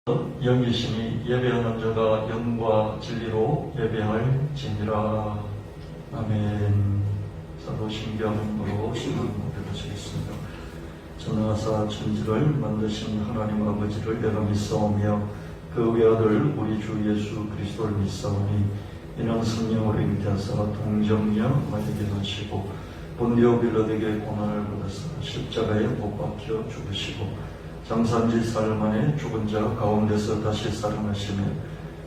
영이시니 예배하는 자가 영과 진리로 예배할지니라. 아멘. 사도신경으로 신앙 고백하시겠습니다. 전하사 천지를 만드신 하나님 아버지를 내가 믿사오며 그 외아들 우리 주 예수 그리스도를 믿사오니 이는 성령으로 잉태하사 동정녀 마리아에게 나시고 본디오 빌라에게 고난을 받아서 십자가에 못 박혀 죽으시고 장사한지 사흘 만에 죽은 자 가운데서 다시 살아나시며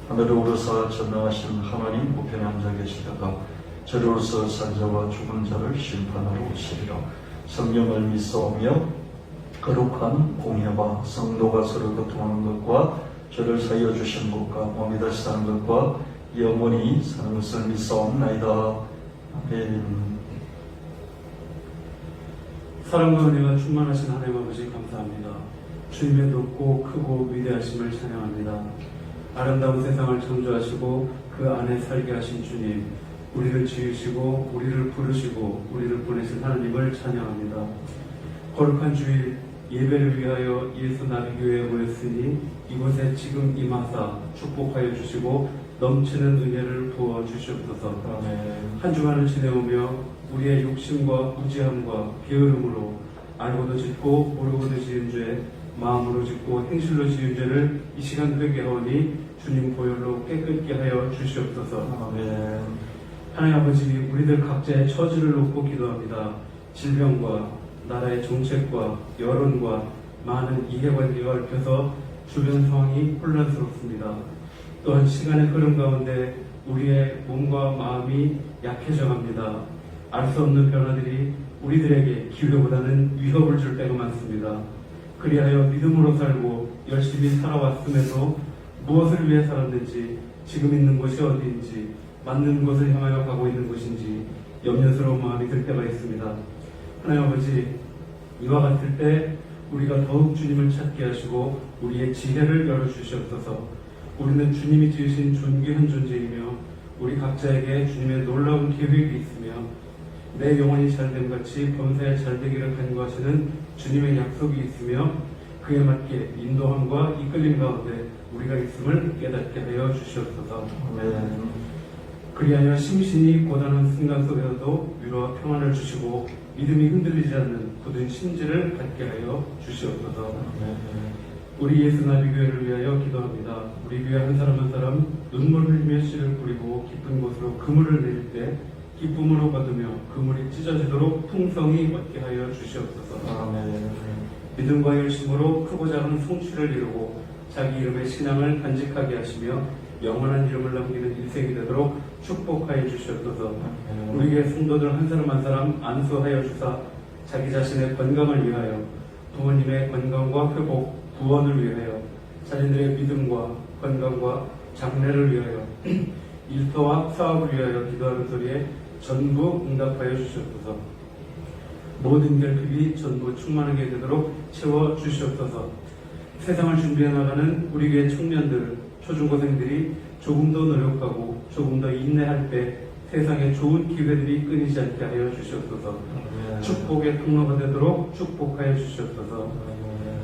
하늘로 오르사 전능하신 하나님 우편에 앉아 계시다가 저리로서 산자와 죽은 자를 심판하러 오시리라. 성령을 믿사오며 거룩한 공회와 성도가 서로 교통하는 것과 저를 사이어 주신 것과 몸이 다시 사는 것과 영원히 사는 것을 믿사옵나이다. 아멘. 사랑과 은혜가 충만하신 하나님 아버지 감사합니다. 주님의 높고 크고 위대하심을 찬양합니다. 아름다운 세상을 창조하시고 그 안에 살게 하신 주님, 우리를 지으시고 우리를 부르시고 우리를 보내신 하나님을 찬양합니다. 거룩한 주일 예배를 위하여 예수 나비교회에 모였으니 이곳에 지금 임하사 축복하여 주시고 넘치는 은혜를 부어 주시옵소서. 한 주간을 지내오며 우리의 욕심과 무지함과 게으름으로 알고도 짓고 모르고도 지은 죄, 마음으로 짓고 행실로 지은 죄를 이 시간 회개하오니 주님 보혈로 깨끗게 하여 주시옵소서. 아멘. 하나님 아버지, 우리들 각자의 처지를 놓고 기도합니다. 질병과 나라의 정책과 여론과 많은 이해관계가 얽혀서 주변 상황이 혼란스럽습니다. 또한 시간의 흐름 가운데 우리의 몸과 마음이 약해져 갑니다. 알 수 없는 변화들이 우리들에게 기회보다는 위협을 줄 때가 많습니다. 그리하여 믿음으로 살고 열심히 살아왔음에도 무엇을 위해 살았는지, 지금 있는 곳이 어디인지, 맞는 곳을 향하여 가고 있는 곳인지 염려스러운 마음이 들 때가 있습니다. 하나님 아버지, 이와 같을 때 우리가 더욱 주님을 찾게 하시고 우리의 지혜를 열어주시옵소서. 우리는 주님이 지으신 존귀한 존재이며 우리 각자에게 주님의 놀라운 계획이 있으며 내 영혼이 잘됨 같이 범사에 잘되기를 간구하시는 주님의 약속이 있으며 그에 맞게 인도함과 이끌림 가운데 우리가 있음을 깨닫게 하여 주시옵소서. 아멘. 그리하여 심신이 고단한 순간 속에서도 위로와 평안을 주시고 믿음이 흔들리지 않는 굳은 심지를 갖게 하여 주시옵소서. 우리 예수 나비교회를 위하여 기도합니다. 우리 교회 한 사람 한 사람 눈물 흘리며 씨를 뿌리고 깊은 곳으로 그물을 내릴 때 기쁨으로 받으며 그물이 찢어지도록 풍성히 얻게 하여 주시옵소서. 아멘. 믿음과 열심으로 크고 작은 성취를 이루고 자기 이름의 신앙을 간직하게 하시며 영원한 이름을 남기는 인생이 되도록 축복하여 주시옵소서. 우리의 성도들 한 사람 한 사람 안수하여 주사 자기 자신의 건강을 위하여, 부모님의 건강과 회복, 구원을 위하여, 자신들의 믿음과 건강과 장래를 위하여, 일터와 사업을 위하여 기도하는 소리에 전부 응답하여 주시옵소서. 모든 결핍이 전부 충만하게 되도록 채워 주시옵소서. 세상을 준비해 나가는 우리 교회 청년들, 초중고생들이 조금 더 노력하고 조금 더 인내할 때 세상에 좋은 기회들이 끊이지 않게 하여 주시옵소서. 축복의 통로가 되도록 축복하여 주시옵소서.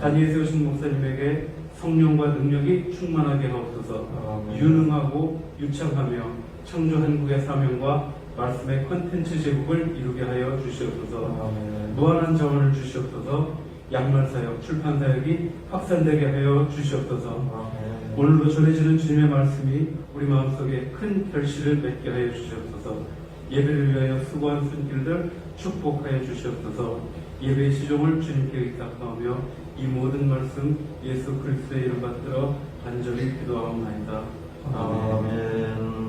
단위에 세우신 목사님에게 성령과 능력이 충만하게 하옵소서. 유능하고 유창하며 창조 한국의 사명과 말씀의 콘텐츠 제국을 이루게 하여 주시옵소서. 무한한 자원을 주시옵소서. 양말사역, 출판사역이 확산되게 하여 주시옵소서. 오늘도 전해지는 주님의 말씀이 우리 마음속에 큰 결실을 맺게 하여 주시옵소서. 예배를 위하여 수고한 손길들 축복하여 주시옵소서. 예배의 시종을 주님께 의탁하며 이 모든 말씀 예수 그리스도의 이름 받들어 간절히 기도하옵나이다. 아멘.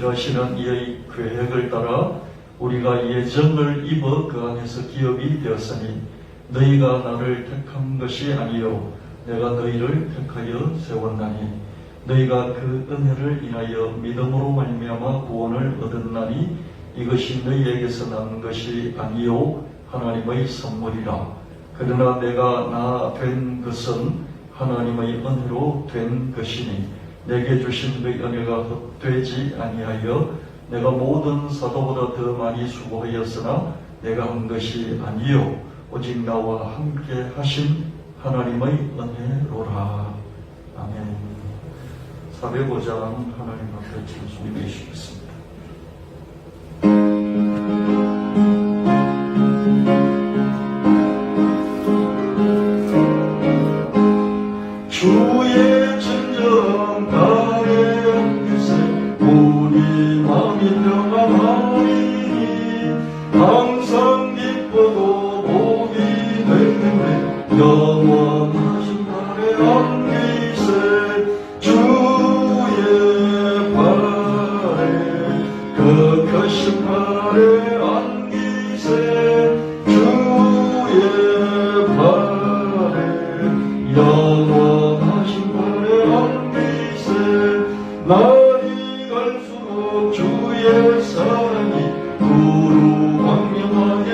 인도하시는 이의 계획을 따라 우리가 예정을 입어 그 안에서 기업이 되었으니 너희가 나를 택한 것이 아니요 내가 너희를 택하여 세웠나니 너희가 그 은혜를 인하여 믿음으로 말미암아 구원을 얻었나니 이것이 너희에게서 난 것이 아니요 하나님의 선물이라. 그러나 내가 나 된 것은 하나님의 은혜로 된 것이니 내게 주신 그 은혜가 헛되지 아니하여 내가 모든 사도보다 더 많이 수고하였으나 내가 한 것이 아니요 오직 나와 함께 하신 하나님의 은혜로라. 아멘. 405장 하나님 앞에 찬송해 주시겠습니다. 주의 진정 가에 계세 우리 마음이 평안하리니 항상 기쁘고 복이 되네 영원하신 발에 안기세 주의 발에 그 크신 발에 안기세 주의 발에 영원하신 발에 안기세 날이 갈수록 주의 사랑이 두루 광명하게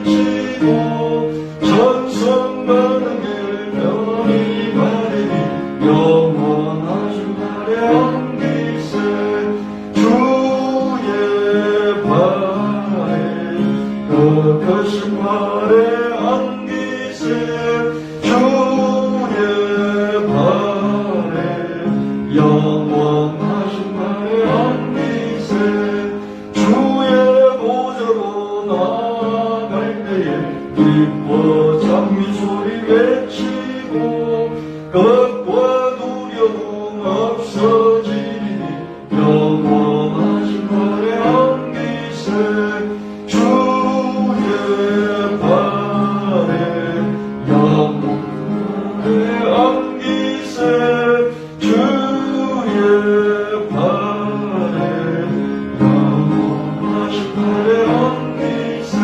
비치고 천성 가는 길 편히 가리니 영원하신 발에 안기세 주의 발에 그 크신 발에 안기세 주의 발에 영원하신 발에 안기세 주의 보좌로 나아갈 때에 기뻐 장미 소리 외치고 것과 두려움 없어지리니 영원하신 발에 안기세 주의 발에 영원하게 안기세 주의 발에 영원하신 발에 안기세.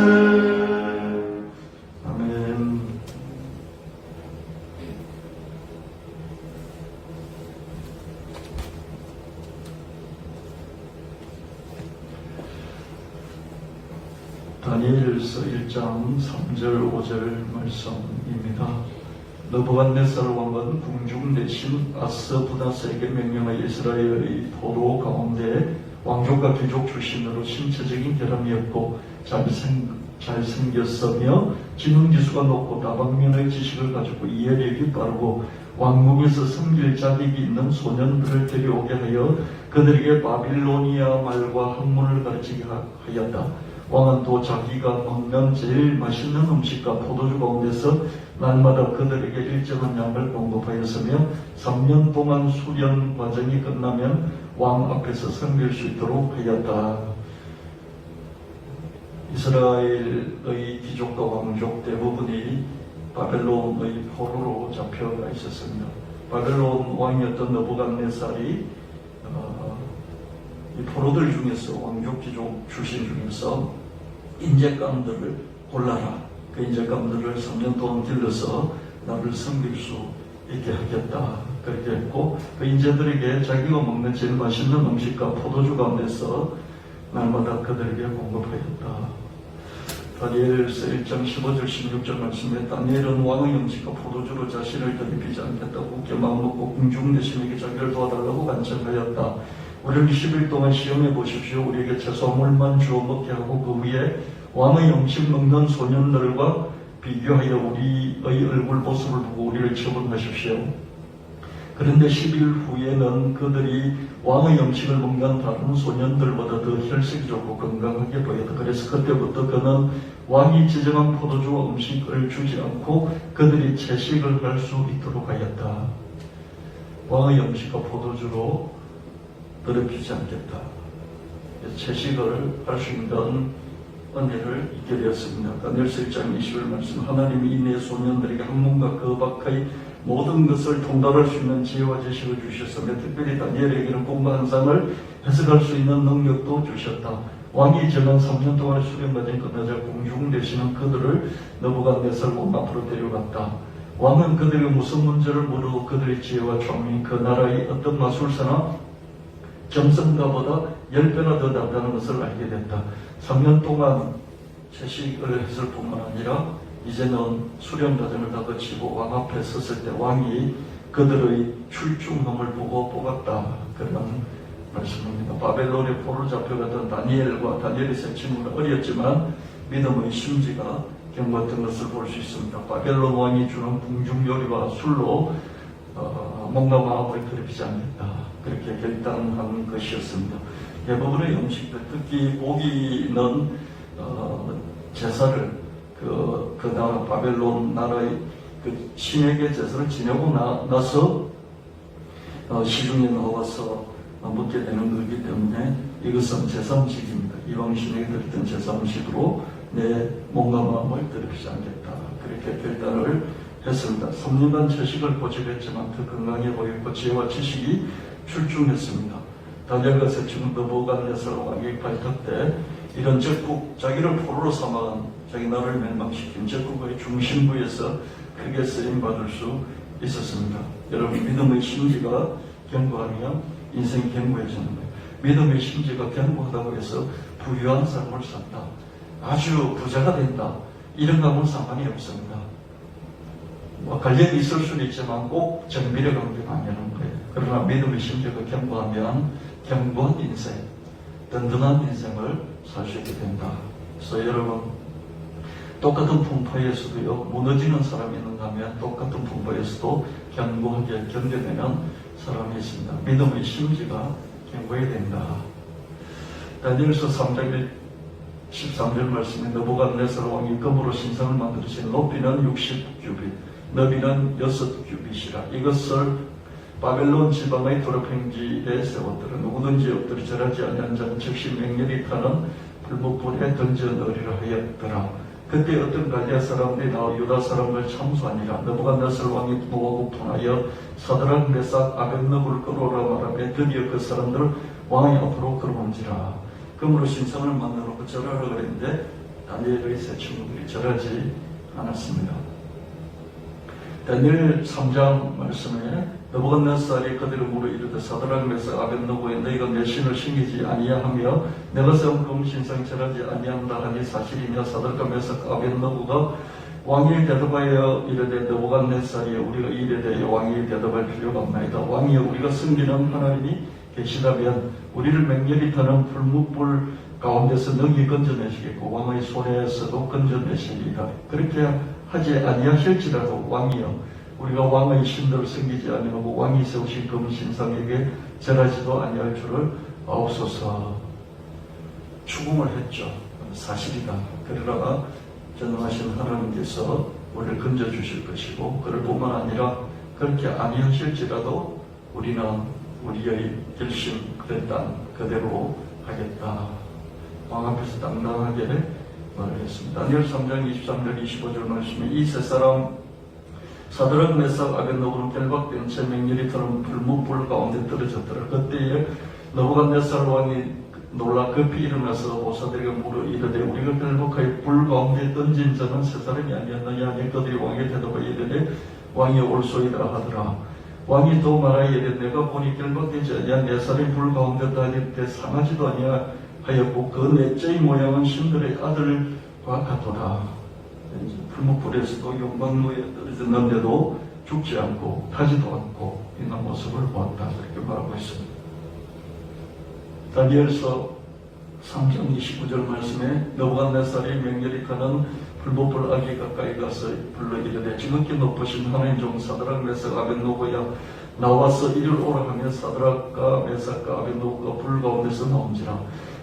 아멘. 다니엘서 1장 3절 5절 말씀입니다. 느부갓네살 왕은 궁중 대신 아스부다스에게 명령하여 이스라엘의 포로 가운데 왕족과 귀족 출신으로 신체적인 결함이 없고 잘생겼으며 지능지수가 높고 다방면의 지식을 가지고 이해력이 빠르고 왕궁에서 섬길 자격이 있는 소년들을 데려오게 하여 그들에게 바빌로니아 말과 학문을 가르치게 하였다. 왕은 또 자기가 먹는 제일 맛있는 음식과 포도주 가운데서 날마다 그들에게 일정한 양을 공급하였으며 3년 동안 수련 과정이 끝나면 왕 앞에서 섬길 수 있도록 하였다. 이스라엘의 귀족과 왕족 대부분이 바벨론의 포로로 잡혀가 있었습니다. 바벨론 왕이었던 느부갓네살이 이 포로들 중에서 왕족 귀족 출신 중에서 인재감들을 골라라. 그 인재감들을 3년 동안 길러서 나를 섬길 수 있게 하겠다. 그렇게 했고 그 인재들에게 자기가 먹는 제일 맛있는 음식과 포도주 가운데서 날마다 그들에게 공급하였다. 다니엘서 1장 15절 16절 말씀에 다니엘은 왕의 음식과 포도주로 자신을 더럽히지 않겠다고 굳게 마음먹고 궁중 대신에게 자기를 도와달라고 간청하였다. 우리를 10일 동안 시험해 보십시오. 우리에게 채소물만 주어 먹게 하고 그 위에 왕의 음식 먹는 소년들과 비교하여 우리의 얼굴 모습을 보고 우리를 처분하십시오. 그런데 10일 후에는 그들이 왕의 음식을 먹는 다른 소년들보다 더 혈색이 좋고 건강하게 보였다. 그래서 그때부터 그는 왕이 지정한 포도주와 음식을 주지 않고 그들이 채식을 할 수 있도록 하였다. 왕의 음식과 포도주로 더럽히지 않겠다. 채식을 할 수 있는 은혜를 있게 되었습니다. 다니엘서 1장 20절 말씀 하나님이 이 네 소년들에게 학문과 그 밖의 모든 것을 통달할 수 있는 지혜와 지식을 주셨으며 특별히 다니엘에게는 꿈과 환상을 해석할 수 있는 능력도 주셨다. 왕이 전한 3년 동안의 수련 과정이 끝나자 공중 되시는 그들을 느부갓네살 왕 앞으로 데려갔다. 왕은 그들에게 무슨 문제를 물어도 그들의 지혜와 총명이 그 나라의 어떤 마술사나 점성가보다 10배나 더 낫다는 것을 알게 됐다. 3년 동안 채식을 했을 뿐만 아니라 이제는 수련 과정을 다 거치고 왕 앞에 섰을 때 왕이 그들의 출중함을 보고 뽑았다. 그런 말씀입니다. 바벨론의 포로 잡혀가던 다니엘의 세 친구는 어렸지만 믿음의 심지가 경고했던 것을 볼 수 있습니다. 바벨론 왕이 주는 궁중 요리와 술로 몸과 마음을 괴롭히지 않겠다. 그렇게 결단한 것이었습니다. 대부분의 음식들, 특히 고기는 제사를 그 나라 바벨론 나라의 그 신에게 제사를 지내고 나서 시중에 나와서 먹게 되는 것이기 때문에 이것은 제사 음식입니다. 이방 신에게 드렸던 제사 음식으로 내 몸과 마음을 괴롭히지 않겠다. 그렇게 결단을 했습니다. 3년간 채식을 고집했지만 더 건강해 보였고 지혜와 지식이 출중했습니다. 다니엘과 세 친구 느부갓네살 왕의 발탁 때 이런 적국, 자기를 포로로 삼아간 자기 나라를 멸망시킨 적국의 중심부에서 크게 쓰임받을 수 있었습니다. 여러분, 믿음의 심지가 견고하면 인생이 견고해지는 거예요. 믿음의 심지가 견고하다고 해서 부유한 삶을 산다, 아주 부자가 된다, 이런 감은 상관이 없습니다. 관련이 있을 수는 있지만 꼭 정비례 관계가 아니라는 거예요. 그러나 믿음의 심지가 견고하면 견고한 인생, 든든한 인생을 살 수 있게 된다. 그래서 여러분, 똑같은 풍파에서도요, 무너지는 사람이 있는가 하면 똑같은 풍파에서도 견고하게 견뎌내는 사람이 있습니다. 믿음의 심지가 견고해야 된다. 다니엘서 3장 13절 말씀에 느부갓네살 왕이 금으로 신상을 만들으신 높이는 60규빗, 너비는 6규빗이라. 이것을 바벨론 지방의 도로평지에 세웠더라. 누구든지 엎드려 절하지 아니한 자는 즉시 맹렬히 타는 불목불에 던져 넣으리라 하였더라. 그때 어떤 갈대아 사람들이 나와 유다 사람을 참수하니라. 느부갓네살 왕이 노하고 분하여 사드락 메삭 아벳느고를 끌어오라 말하며 드디어 그 사람들을 왕의 앞으로 끌어온지라. 금으로 신상을 만들어놓고 절하라 그랬는데 다니엘의 세 친구들이 절하지 않았습니다. 다니엘 3장 말씀에 느부갓네살이 그들을 물어 이르되 사드락 메삭 아벳느고에 너희가 내 신을 섬기지 아니하며 내가 세운 금신상 절하지 아니한다 하니 사실이냐. 사드락 메삭 아벳느고가 왕이 대답하여 이르되 느부갓네살이 우리가 이래 대하여 왕이 대답할 필요가 없나이다. 왕이 우리가 섬기는 하나님이 계시다면 우리를 맹렬히 타는 불묵불 가운데서 능히 건져내시겠고 왕의 손에서도 건져내시리라. 그렇게 하지 아니하실지라도 왕이여 우리가 왕의 신들을 섬기지 아니하고 왕이 세우신 금신상에게 절하지도 아니할 줄을 아옵소서. 추궁을 했죠. 사실이다. 그러다가 전능하신 하나님께서 우리를 건져주실 것이고 그럴 뿐만 아니라 그렇게 아니하실지라도 우리는 우리의 결심 그대로 하겠다. 왕 앞에서 당당하게 말을 했습니다. 다니엘 3장 23절 25절 말씀에 이 세 사람 사드락 메삭 아벳느고는 결박된 채 맹렬히 타는 불묵불 가운데 떨어졌더라. 그때에 느부갓네살 왕이 놀라 급히 일어나서 보사들에게 물어 이르되 우리가 결박하여 불 가운데 던진 자는 세 사람이 아니었느냐 하니 그들이 왕에게 대답하여 이르되 왕이 올소이다 하더라. 왕이 또 말하여 이르되 내가 보니 결박되지 아니한 네 살이 불 가운데 다닐 때 상하지도 아니하였고 그 넷째의 모양은 신들의 아들과 같도다. 불목불에서도 용광로에 떨어졌는데도 죽지 않고 타지도 않고 있는 모습을 보았다. 이렇게 말하고 있습니다. 다니엘서 3장 29절 말씀에 느부갓네살이 맹렬히 타는 불목불 아기 가까이 가서 불러 이르되 지극히 높으신 하나님 종 사드락 메삭 아벳느고야 나와서 이리로 오라 하며 사드락과 메삭과 아벳느고가 불 가운데서 나온지라.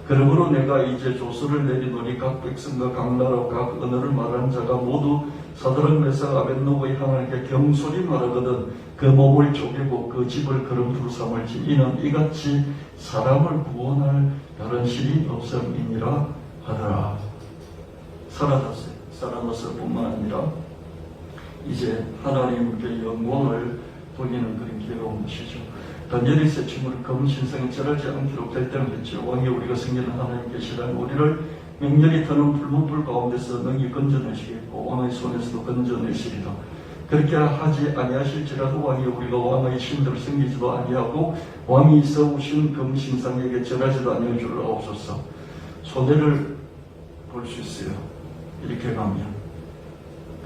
그러므로 내가 이제 조서를 내리노니 각 백성과 각 나라 각 언어를 말하는 자가 모두 사드락 메삭 아벳느고의 하나님께 경솔히 말하거든 그 몸을 쪼개고 그 집을 거름투로 삼을지 이는 이같이 사람을 구원할 다른 신이 없음이니라 하더라. 살아났을 뿐만 아니라 이제 하나님께 영광을 돌리는 그런 기회가 온 것이죠. 다니엘의 세 친구는 검은 신상에 절하지 않기로 결정했죠. 왕이 우리가 섬기는 하나님 계시다면 우리를 맹렬히 타는 불문불 가운데서 능히 건져내시겠고 왕의 손에서도 건져내시리라. 그렇게 하지 아니하실지라도 왕이 우리가 왕의 신들을 섬기지도 아니하고 왕이 세우신 검은 신상에게 절하지도 아니할 줄 아옵소서. 손해를 볼 수 있어요. 이렇게 가면.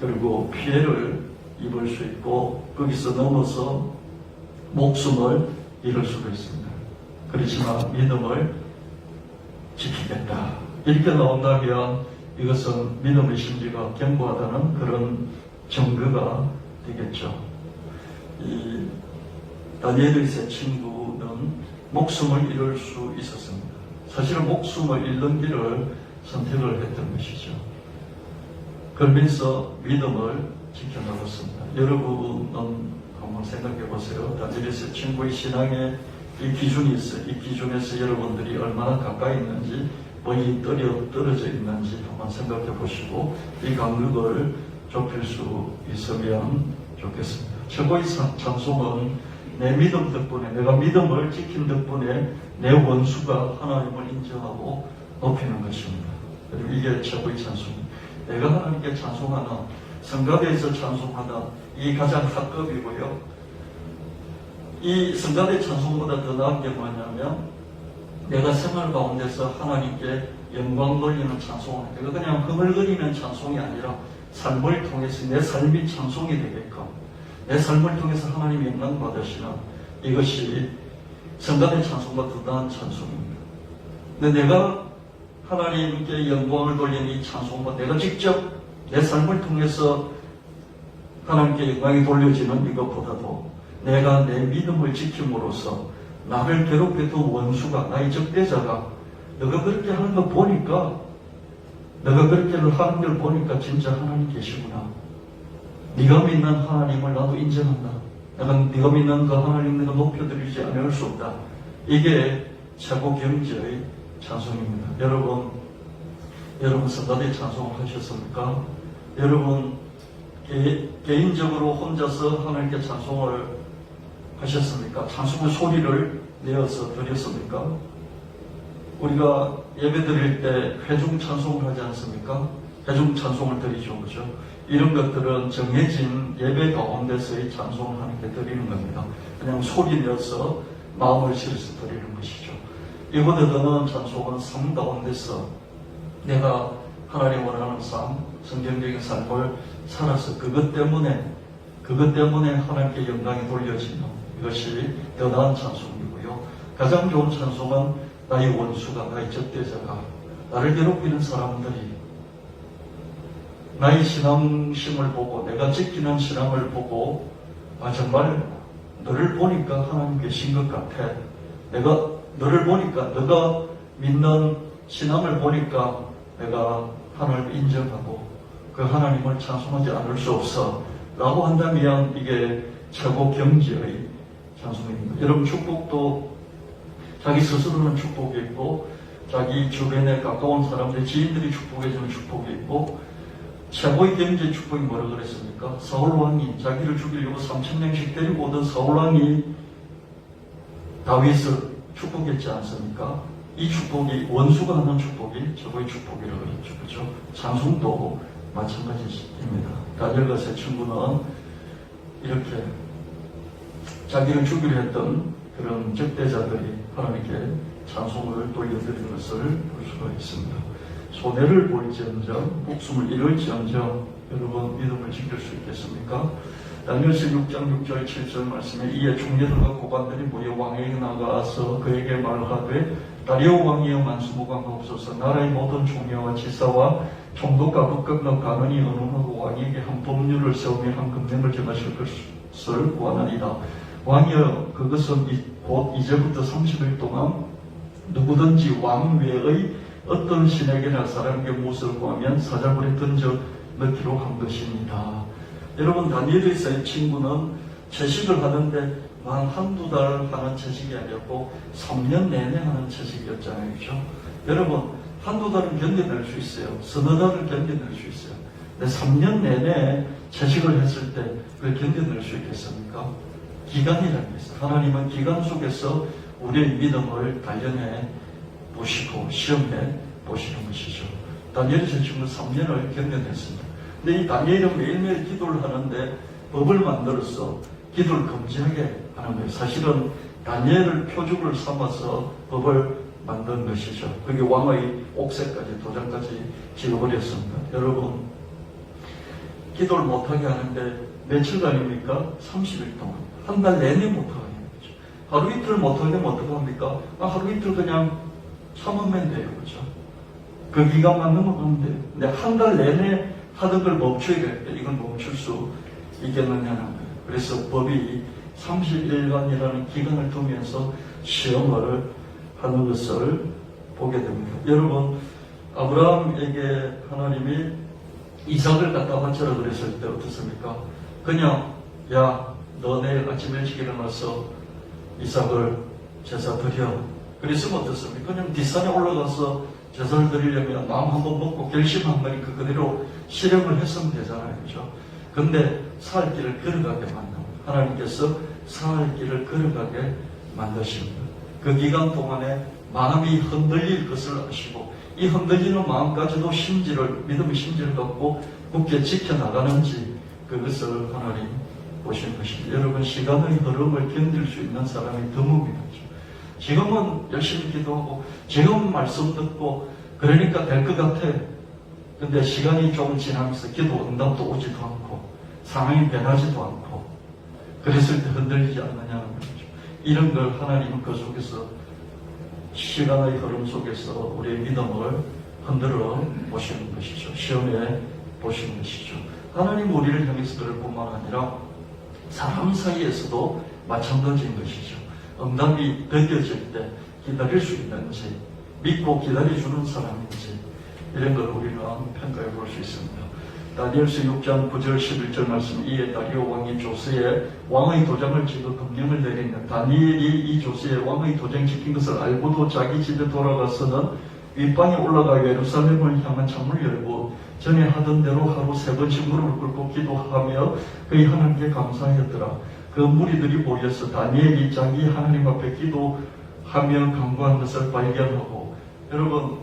그리고 피해를 입을 수 있고 거기서 넘어서 목숨을 잃을 수도 있습니다. 그렇지만 믿음을 지키겠다. 이렇게 나온다면 이것은 믿음의 심지가 견고하다는 그런 증거가 되겠죠. 이 다니엘의 세 친구는 목숨을 잃을 수 있었습니다. 사실은 목숨을 잃는 길을 선택을 했던 것이죠. 그러면서 믿음을 지켜나갔습니다. 여러분은 한번 생각해 보세요. 다니엘의 세 친구의 신앙에 이 기준이 있어요. 이 기준에서 여러분들이 얼마나 가까이 있는지, 멀리 떨어져 있는지 한번 생각해 보시고 이 간격을 좁힐 수 있으면 좋겠습니다. 최고의 찬송은 내 믿음 덕분에, 내가 믿음을 지킨 덕분에 내 원수가 하나님을 인정하고 높이는 것입니다. 그리고 이게 최고의 찬송입니다. 내가 하나님께 찬송하는, 성가대에서 찬송하는 이 가장 합급이고요. 이 성가대 찬송보다 더 나은 게 뭐냐면 내가 생활 가운데서 하나님께 영광 돌리는 찬송을, 내가 그냥 흥얼거리는 찬송이 아니라 삶을 통해서 내 삶이 찬송이 되게끔, 내 삶을 통해서 하나님 영광 받으시는 이것이 성가대 찬송과 더 나은 찬송입니다. 근데 내가 하나님께 영광을 돌리는 이 찬송과 내가 직접 내 삶을 통해서 하나님께 영광이 돌려지는 이것보다도 내가 내 믿음을 지킴으로써 나를 괴롭혔던 원수가, 나의 적대자가 너가 그렇게 하는 거 보니까, 너가 그렇게 하는 걸 보니까 진짜 하나님 계시구나. 네가 믿는 하나님을 나도 인정한다. 내가 네가 믿는 그 하나님 내가 높여드리지 않을 수 없다. 이게 최고 경지의 찬송입니다. 여러분 성가대 찬송을 하셨습니까? 여러분 개인적으로 혼자서 하나님께 찬송을 하셨습니까? 찬송의 소리를 내어서 드렸습니까? 우리가 예배 드릴 때 회중 찬송을 하지 않습니까? 회중 찬송을 드리죠. 그죠? 이런 것들은 정해진 예배 가운데서의 찬송을 하나님께 드리는 겁니다. 그냥 소리 내어서 마음을 실어서 드리는 것이죠. 이보다 더 나은 찬송은 삶 가운데서 내가 하나님 원하는 삶, 성경적인 삶을 살아서 그것 때문에 하나님께 영광이 돌려지는 이것이 더 나은 찬송이고요. 가장 좋은 찬송은 나의 원수가, 나의 적대자가, 나를 괴롭히는 사람들이 나의 신앙심을 보고, 내가 지키는 신앙을 보고, 아 정말 너를 보니까 하나님 계신 것 같아. 내가 너를 보니까, 너가 믿는 신앙을 보니까 내가 하나님을 인정하고 그 하나님을 찬송하지 않을 수 없어 라고 한다면 이게 최고 경지의 찬송입니다. 여러분 축복도 자기 스스로는 축복이 있고 자기 주변에 가까운 사람들, 지인들이 축복해주는 축복이 있고 최고의 경지의 축복이 뭐라고 그랬습니까? 사울왕이 자기를 죽이려고 3,000명씩 데리고 오던 사울왕이 다윗을 축복했지 않습니까? 이 축복이, 원수가 하는 축복이 최고의 축복이라고 그랬죠. 그렇죠? 찬송도 마찬가지입니다. 다니엘과 세 친구는 이렇게 자기를 죽이려 했던 그런 적대자들이 하나님께 찬송을 돌려드리는 것을 볼 수가 있습니다. 손해를 볼지언정, 목숨을 잃을지언정 여러분 믿음을 지킬 수 있겠습니까? 다니엘서 6장 6절 7절 말씀에 이에 총리들과 고관들이 모여 왕에게 나가서 그에게 말하되 다리오 왕이여 만수무강하옵소서. 나라의 모든 총리와 지사와 총독과 북극과 가문이 언론하고 왕에게 한 법률을 세우며 한 금령을 정하실 것을 구하나이다. 왕이여 그것은 곧 이제부터 30일 동안 누구든지 왕 외의 어떤 신에게나 사람에게 무엇을 구하면 사자굴에 던져 넣기로 한 것입니다. 여러분 다니엘의 세 친구는 채식을 하는데 한두 달 하는 채식이 아니었고 3년 내내 하는 채식이었잖아요. 그렇죠? 여러분 한두 달은 견뎌낼 수 있어요. 서너 달은 견뎌낼 수 있어요. 근데 3년 내내 채식을 했을 때 그걸 견뎌낼 수 있겠습니까? 기간이라는 게 있어요. 하나님은 기간 속에서 우리의 믿음을 단련해 보시고 시험해 보시는 것이죠. 다니엘이 저 친구 3년을 견뎌냈습니다. 근데 이 다니엘은 매일매일 기도를 하는데 법을 만들어서 기도를 금지하게 하는 거예요. 사실은 다니엘을 표적을 삼아서 법을 만든 것이죠. 그게 왕의 옥새까지 도장까지 지어버렸습니다. 여러분, 기도를 못하게 하는데 며칠간입니까? 30일 동안. 한 달 내내 못하게 하는 거죠. 하루 이틀 못하게 하면 어떡합니까? 하루 이틀 그냥 참으면 돼요. 그죠? 그 기간만 넘어가면 돼요. 근데 한 달 내내 하던 걸 멈춰야 될 때 이걸 멈출 수 있겠느냐는 거예요. 그래서 법이 30일간이라는 기간을 두면서 시험을 하는 것을 보게 됩니다. 여러분, 아브라함에게 하나님이 이삭을 갖다 바쳐라 그랬을 때 어떻습니까? 그냥 야, 너 내일 아침 일찍 일어나서 이삭을 제사 드려. 그랬으면 어떻습니까? 그냥 뒷산에 올라가서 제사를 드리려면 마음 한번 먹고 결심한 거니까 그대로 실행을 했으면 되잖아요. 그죠? 근데 살 길을 걸어가게 만듭니다. 하나님께서 살 길을 걸어가게 만드십니다. 그 기간 동안에 마음이 흔들릴 것을 아시고 이 흔들리는 마음까지도 믿음의 심지를 갖고 굳게 지켜나가는지 그것을 하나님 보시는 것입니다. 여러분, 시간의 흐름을 견딜 수 있는 사람이 드뭅니다. 지금은 열심히 기도하고 지금 말씀 듣고 그러니까 될 것 같아. 근데 시간이 조금 지나면서 기도 응답도 오지도 않고 상황이 변하지도 않고 그랬을 때 흔들리지 않느냐는 거죠. 이런 걸 하나님은 그 속에서 시간의 흐름 속에서 우리의 믿음을 흔들어 보시는 것이죠. 시험해 보시는 것이죠. 하나님 우리를 향해서 그럴 뿐만 아니라 사람 사이에서도 마찬가지인 것이죠. 응답이 느껴질 때 기다릴 수 있는지 믿고 기다려주는 사람인지 이런 걸 우리는 평가해 볼 수 있습니다. 다니엘서 6장 9절 11절 말씀 이에 다리오 왕이 조스에 왕의 도장을 찍어 금령을 내리는 다니엘이 이 조스에 왕의 도장 찍힌 것을 알고도 자기 집에 돌아가서는 윗방에 올라가 예루살렘을 향한 창문을 열고 전에 하던 대로 하루 3번씩 무릎을 꿇고 기도하며 그의 하나님께 감사하였더라. 그 무리들이 모여서 다니엘이 자기 하나님 앞에 기도하며 간구한 것을 발견하고 여러분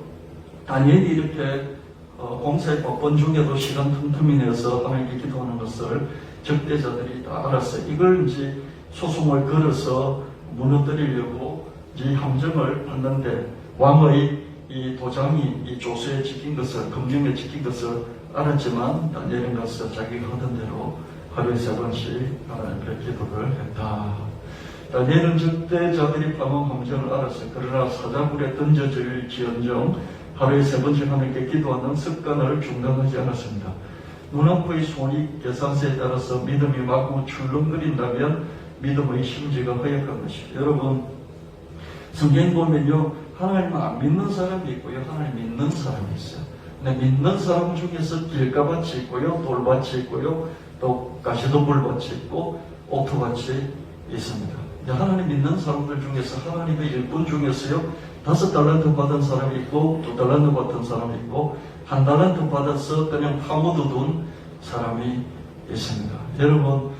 다니엘이 이렇게 공사에 바쁜 중에도 시간 틈틈이 내서 하나님께 기도하는 것을 적대자들이 다 알았어요. 이걸 이제 소송을 걸어서 무너뜨리려고 이 함정을 받는데 왕의 이 도장이 이 조서에 찍힌 것을 금령에 찍힌 것을 알았지만 다니엘은 가서 자기가 하던 대로 하루에 3번씩 하나님 앞에 기도를 했다. 다니엘은 적대자들이 파는 함정을 알았어요. 그러나 사자굴에 던져질지언정 하루에 3번씩 하나님께 기도하는 습관을 중단하지 않았습니다. 눈앞의 손익 계산서에 따라서 믿음이 마구 출렁거린다면 믿음의 심지가 허약한 것입니다. 여러분, 성경 보면요, 하나님을 안 믿는 사람이 있고요, 하나님 믿는 사람이 있어요. 근데 믿는 사람 중에서 길가밭이 있고요, 돌밭이 있고요, 또 가시덤불밭이 있고 옥토밭이 있습니다. 하나님 믿는 사람들 중에서 하나님의 일꾼 중에서요 5달란트 받은 사람이 있고 2달란트 받은 사람이 있고 1달란트 받아서 그냥 파묻어둔 사람이 있습니다. 여러분,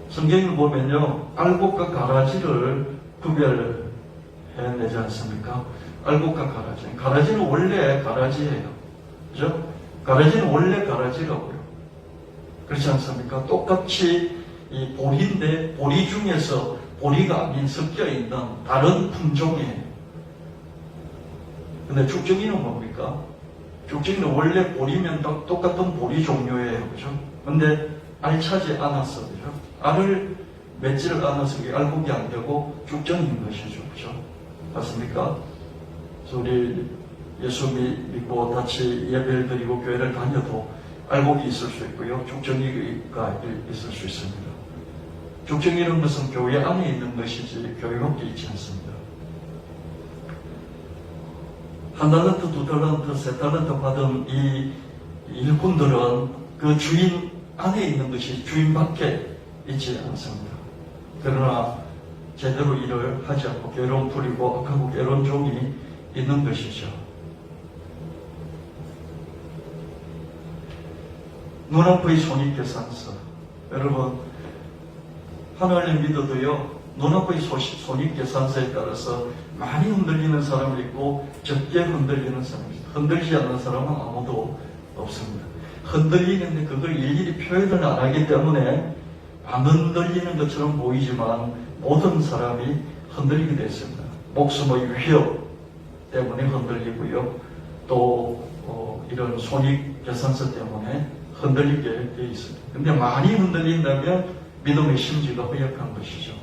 성경을 보면요 알곡과 가라지를 구별해내지 않습니까? 알곡과 가라지. 가라지는 원래 가라지예요. 그죠? 가라지는 원래 가라지라고요. 그렇지 않습니까? 똑같이 이 보리인데 보리 중에서 보리가 아닌 섞여 있는 다른 품종이에요. 근데 죽정이는 뭡니까? 죽정이는 원래 보리면 똑같은 보리 종류예요. 그죠? 근데 알차지 않았어. 그죠? 알을 맺지를 않아서 알곡이 안 되고 죽정인 것이죠. 그죠? 맞습니까? 그래서 우리 예수 믿고 같이 예배를 드리고 교회를 다녀도 알곡이 있을 수 있고요. 죽정이가 있을 수 있습니다. 죽정이는 것은 교회 안에 있는 것이지 교회 밖에 있지 않습니다. 1달란트, 2달란트, 3달란트 받은 이 일꾼들은 그 주인 안에 있는 것이 주인 밖에 있지 않습니다. 그러나 제대로 일을 하지 않고 괴로움 부리고 악하고 괴로운 종이 있는 것이죠. 눈앞의 손익계산서. 여러분, 하나님 믿어도요, 눈앞의 손익계산서에 따라서 많이 흔들리는 사람이 있고 적게 흔들리는 사람이 있어요. 흔들리지 않는 사람은 아무도 없습니다. 흔들리는데 그걸 일일이 표현을 안 하기 때문에 안 흔들리는 것처럼 보이지만 모든 사람이 흔들리게 됐습니다. 목숨의 위협 때문에 흔들리고요. 또 이런 손익계산서 때문에 흔들리게 되어 있습니다. 근데 많이 흔들린다면 믿음의 심지가 허약한 것이죠.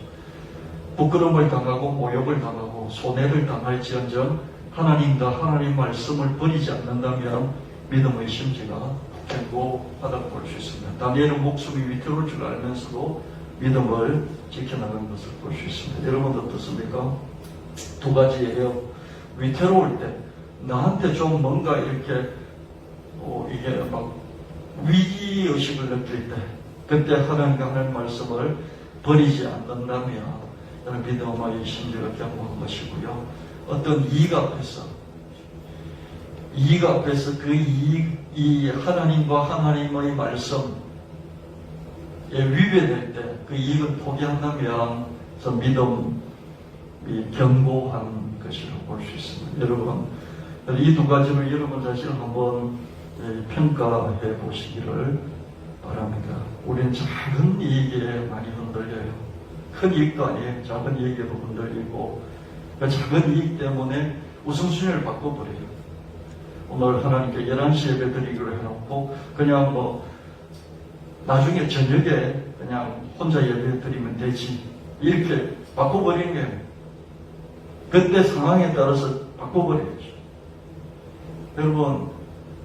부끄러움을 당하고 모욕을 당하고 손해를 당할지언정 하나님과 하나님 말씀을 버리지 않는다면 믿음의 심지가 견고하다고 볼 수 있습니다. 다니엘은 목숨이 위태로울 줄 알면서도 믿음을 지켜나가는 것을 볼 수 있습니다. 여러분 어떻습니까? 두 가지예요. 위태로울 때 나한테 좀 뭔가 이렇게 이게 막 위기의식을 느낄 때 그때 하나님과 하나님 말씀을 버리지 않는다면 믿음의 심지가 견고한 것이고요. 어떤 이익 앞에서 그 이 하나님과 하나님의 말씀에 위배될 때 그 이익을 포기한다면 믿음이 견고한 것이라고 볼 수 있습니다. 여러분, 이 두 가지를 여러분 자신을 한번 평가해 보시기를 바랍니다. 우리는 작은 이익에 많이 흔들려요. 큰 이익도 아니에요. 작은 이익에도 흔들리고 그 작은 이익 때문에 우선순위를 바꿔버려요. 오늘 하나님께 11시 예배 드리기로 해놓고 그냥 나중에 저녁에 그냥 혼자 예배 드리면 되지 이렇게 바꿔버리는 거예요. 그때 상황에 따라서 바꿔버려야죠. 여러분,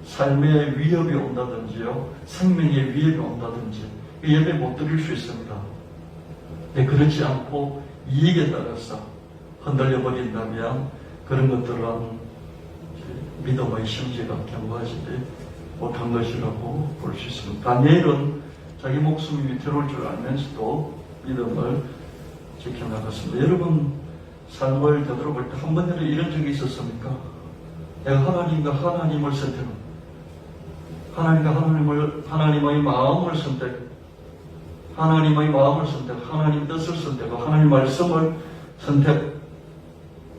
삶의 위협이 온다든지요, 생명의 위협이 온다든지 예배 못 드릴 수 있습니다. 근데 그렇지 않고 이익에 따라서 흔들려 버린다면 그런 것들은 믿음의 심지가 견고하지 못한 것이라고 볼 수 있습니다. 다니엘은 자기 목숨이 위태로울 줄 알면서도 믿음을 지켜나갔습니다. 여러분 삶을 되돌아볼 때 한 번이라도 이런 적이 있었습니까? 내가 하나님과 하나님을 선택한 하나님의 마음을 하나님 뜻을 선택하고 하나님 말씀을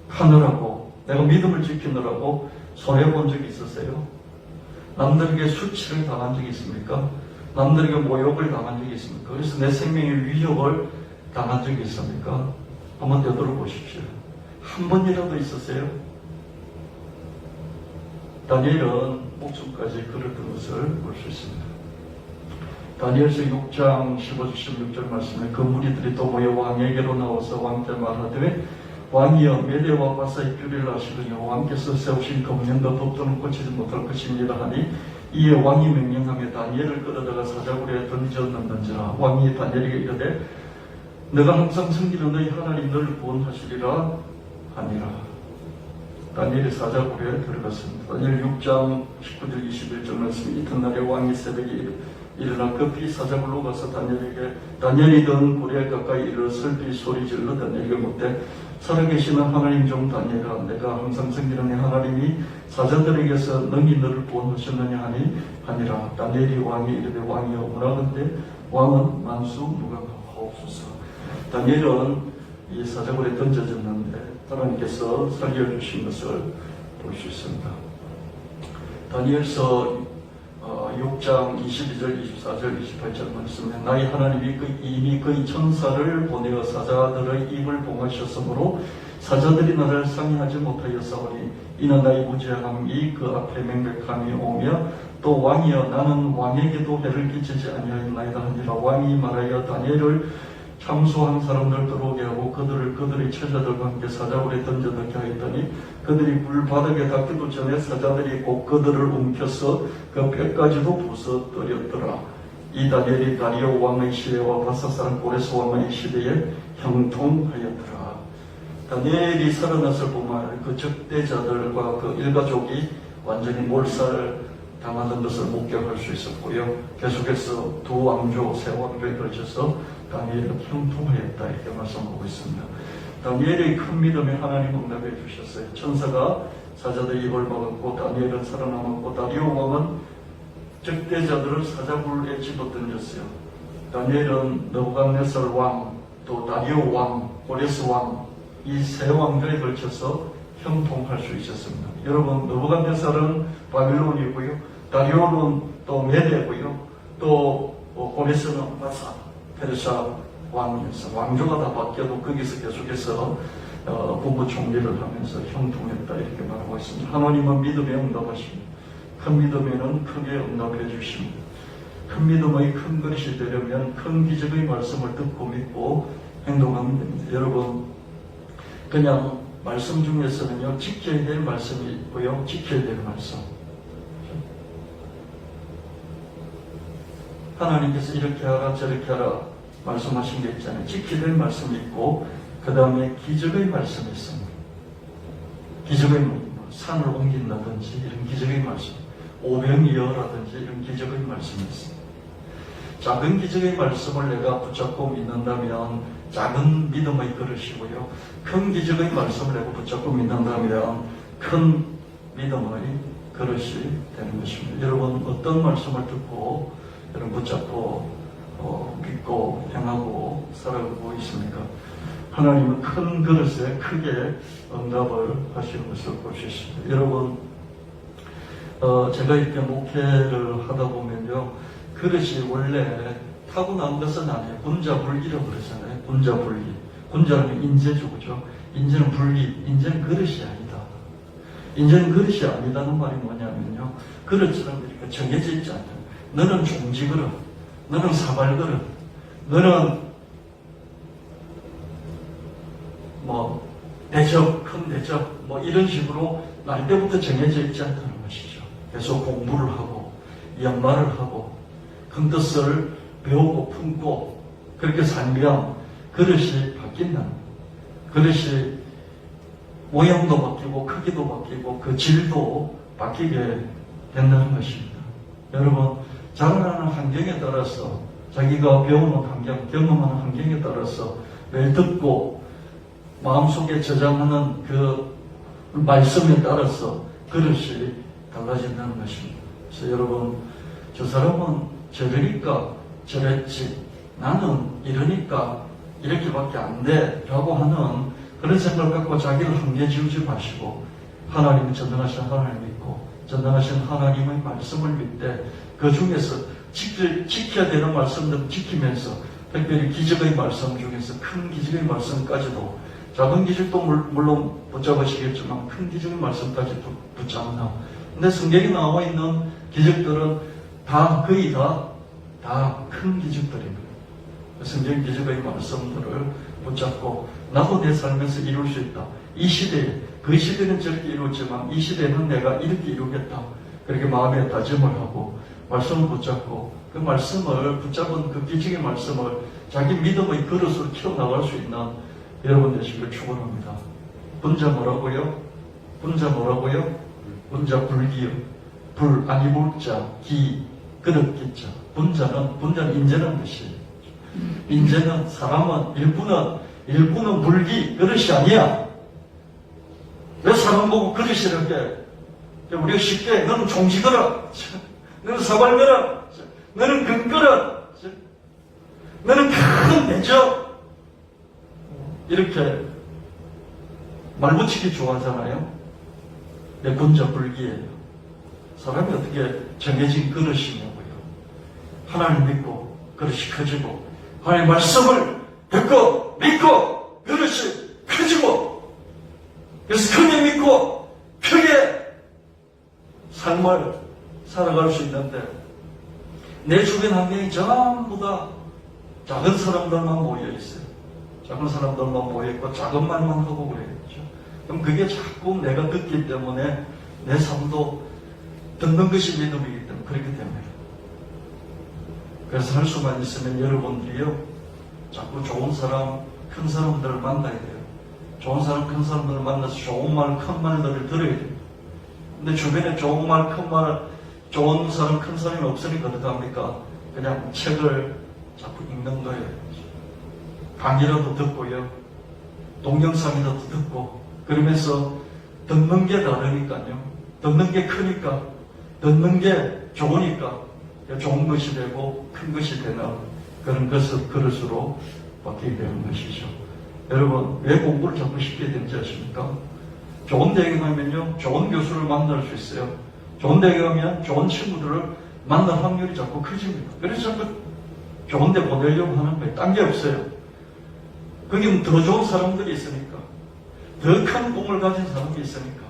선택하느라고 내가 믿음을 지키느라고 손해본 적이 있었어요? 남들에게 수치를 당한 적이 있습니까? 남들에게 모욕을 당한 적이 있습니까? 그래서 내 생명의 위협을 당한 적이 있습니까? 한번 되돌아보십시오. 한 번이라도 있었어요? 다니엘은 목숨까지 걸었던 것을 볼 수 있습니다. 다니엘서 6장 15절 16절 말씀에 그 무리들이 또 모여 왕에게로 나와서 왕께 말하되 왕이여 메대와 바사의 규례를 아시거니와 왕께서 세우신 검령과 법도는 고치지 못할 것입니다 하니 이에 왕이 명령하며 다니엘을 끌어다가 사자굴에 던졌는지라. 왕이 다니엘에게 이르되 너가 항상 섬기는 너희 하나님 너를 구원하시리라 하니라. 다니엘이 사자굴에 들어갔습니다. 다니엘 6장 19절 21절 말씀 이튿날에 왕이 새벽에 일어나 급히 사자굴로 가서 다니엘이 든 굴에 가까이 이르러 슬피 소리질러 다니엘에게 묻되 살아계시는 하나님 종 다니엘아 내가 항상 섬기는 네 하나님이 사자들에게서 능히 너를 구원하셨느냐 하니라. 다니엘이 왕이 이르되 왕이여 문하건대 왕은 만수 무각하옵소서. 다니엘은 이 사자굴에 던져졌는데 하나님께서 살려주신 것을 볼 수 있습니다. 다니엘서 6장 22절, 24절, 28절 말씀에 나의 하나님이 이미 그의 천사를 보내어 사자들의 입을 봉하셨으므로 사자들이 나를 상의하지 못하였사오니 이는 나의 무죄함이 그 앞에 명백함이 오며 또 왕이여 나는 왕에게도 해를 끼치지 아니하였나이다 하니라. 왕이 말하여 다니엘을 참소한 사람들 들어오게 하고 그들의 처자들과 함께 사자굴에 던져넣게 하였더니 그들이 물바닥에 닿기도 전에 사자들이 곧 그들을 움켜서 그 뼈까지도 부숴뜨렸더라. 이 다니엘이 다리오 왕의 시대와 바사사람 고레스 왕의 시대에 형통하였더라. 다니엘이 살아났을 뿐만 그 적대자들과 그 일가족이 완전히 몰살당하는 것을 목격할 수 있었고요. 계속해서 두 왕조, 세 왕조에 걸쳐서 다니엘은 형통하였다 이렇게 말씀하고 있습니다. 다니엘의 큰 믿음에 하나님 응답해 주셨어요. 천사가 사자들의 입을 막았고 다니엘은 살아남았고 다리오 왕은 적대자들을 사자굴에 집어던졌어요. 다니엘은 느부갓네살 왕, 또 다리오 왕, 고레스 왕, 이 세 왕조에 걸쳐서 형통할 수 있었습니다. 여러분, 느부갓네살은 바빌론이고요, 다리오는 또 메대고요, 또 고레스는 마사, 페르시아 왕이었어. 왕조가 다 바뀌어도 거기서 계속해서 국무총리를 하면서 형통했다 이렇게 말하고 있습니다. 하나님은 믿음에 응답하십니다. 큰 믿음에는 크게 응답해 주십니다. 큰 믿음의 큰 그릇이 되려면 큰 기적의 말씀을 듣고 믿고 행동하면 됩니다. 여러분, 그냥 말씀 중에서는요, 지켜야 될 말씀이 있고요, 지켜야 될 말씀. 하나님께서 이렇게 하라 저렇게 하라 말씀하신 게 있잖아요. 지켜야 될 말씀이 있고, 그 다음에 기적의 말씀이 있습니다. 기적의 산을 옮긴다든지 이런 기적의 말씀, 오병이어라든지 이런 기적의 말씀이 있습니다. 작은 기적의 말씀을 내가 붙잡고 믿는다면 작은 믿음의 그릇이고요, 큰 기적의 말씀을 내가 붙잡고 믿는다면 큰 믿음의 그릇이 되는 것입니다. 여러분, 어떤 말씀을 듣고 여러분 붙잡고 믿고 행하고 살아가고 있습니까? 하나님은 큰 그릇에 크게 응답을 하시는 것을 볼 수 있습니다. 여러분, 제가 이렇게 목회를 하다 보면요, 그릇이 원래 타고난 것은 아니에요. 분자불기라고 그러잖아요. 분자불기. 분자는 인재죠, 그죠? 인재는 불기, 인재는 그릇이 아니다. 인재는 그릇이 아니다는 말이 뭐냐면요, 그릇처럼 이렇게 정해져 있지 않다. 너는 종지그릇, 너는 사발그릇, 너는 대접, 큰 대접, 이런 식으로 날 때부터 정해져 있지 않다는 것이죠. 계속 공부를 하고, 연말을 하고, 큰 뜻을 배우고 품고, 그렇게 살면 그릇이 바뀐다는 거예요. 그릇이 모양도 바뀌고, 크기도 바뀌고, 그 질도 바뀌게 된다는 것입니다. 여러분, 자라나는 환경에 따라서, 자기가 배우는 환경, 경험하는 환경에 따라서 매일 듣고, 마음속에 저장하는 그 말씀에 따라서 그릇이 달라진다는 것입니다. 그래서 여러분, 저 사람은 저러니까 저랬지, 나는 이러니까 이렇게밖에 안 돼 라고 하는 그런 생각을 갖고 자기를 한계지우지 마시고, 하나님은 전능하신 하나님을 믿고 전능하신 하나님의 말씀을 믿되, 그 중에서 지켜야 되는 말씀들을 지키면서, 특별히 기적의 말씀 중에서 큰 기적의 말씀까지도, 작은 기적도 물론 붙잡으시겠지만 큰 기적의 말씀까지 붙잡나. 근데 성경에 나와 있는 기적들은 거의 다 큰 기적들입니다. 성경 기적의 말씀들을 붙잡고, 나도 내 삶에서 이룰 수 있다. 이 시대에, 그 시대는 저렇게 이루었지만 이 시대는 내가 이렇게 이루겠다. 그렇게 마음에 다짐을 하고 말씀을 붙잡고, 그 말씀을 붙잡은 그 기적의 말씀을 자기 믿음의 그릇으로 키워나갈 수 있는 여러분 되시길 축원합니다. 분자 뭐라고요? 분자 뭐라고요? 분자 불기요. 불, 아니 불자, 기, 그릇 기자. 분자는 인재라는 것이에요. 인재는, 사람은, 일꾼은 불기, 그릇이 아니야. 왜 사람 보고 그릇이라고 해? 우리가 쉽게, 너는 종지그릇, 너는 사발그릇, 너는 금그릇, 너는 큰 대접, 이렇게 말 붙이기 좋아하잖아요. 내 분자 불기예요. 사람이 어떻게 정해진 그릇이냐고요. 하나님 믿고 그릇이 커지고, 하나님 말씀을 듣고 믿고 그릇이 커지고, 그래서 크게 믿고 크게 삶을 살아갈 수 있는데, 내 주변 환경이 전부 다 작은 사람들만 모여 있어요. 작은 사람들만 모여있고 작은 말만 하고 그래야죠. 그럼 그게 자꾸 내가 듣기 때문에 내 삶도 듣는 것이 믿음이기 때문에 그렇기 때문에. 그래서 할 수만 있으면 여러분들이요, 자꾸 좋은 사람, 큰 사람들을 만나야 돼요. 좋은 사람, 큰 사람들을 만나서 좋은 말, 큰 말들을 들어야 돼요. 근데 주변에 좋은 말, 큰 말, 좋은 사람, 큰 사람이 없으니까 어떡합니까? 그냥 책을 자꾸 읽는 거예요. 강의라도 듣고요, 동영상이라도 듣고, 그러면서 듣는 게 다르니까요. 듣는 게 크니까, 듣는 게 좋으니까 좋은 것이 되고 큰 것이 되는 그런 그릇으로 바뀌게 되는 것이죠. 여러분, 왜 공부를 자꾸 쉽게 되는지 아십니까? 좋은 대학에 가면요, 좋은 교수를 만날 수 있어요. 좋은 대학에 가면 좋은 친구들을 만날 확률이 자꾸 커집니다. 그래서 자꾸 좋은 데 보내려고 하는 거예요. 딴 게 없어요. 거기 더 좋은 사람들이 있으니까. 더 큰 꿈을 가진 사람이 있으니까.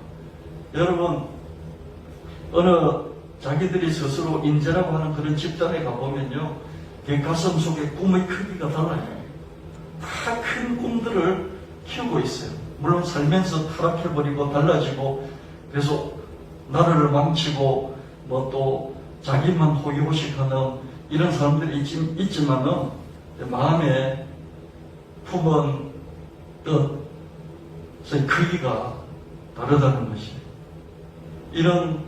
여러분, 어느 자기들이 스스로 인재라고 하는 그런 집단에 가보면요, 그 가슴 속에 꿈의 크기가 달라요. 다 큰 꿈들을 키우고 있어요. 물론 살면서 타락해버리고 달라지고, 그래서 나라를 망치고, 뭐 또 자기만 호의호식하는 이런 사람들이 있지만은, 마음에 품은 뜻의 크기가 다르다는 것이. 이런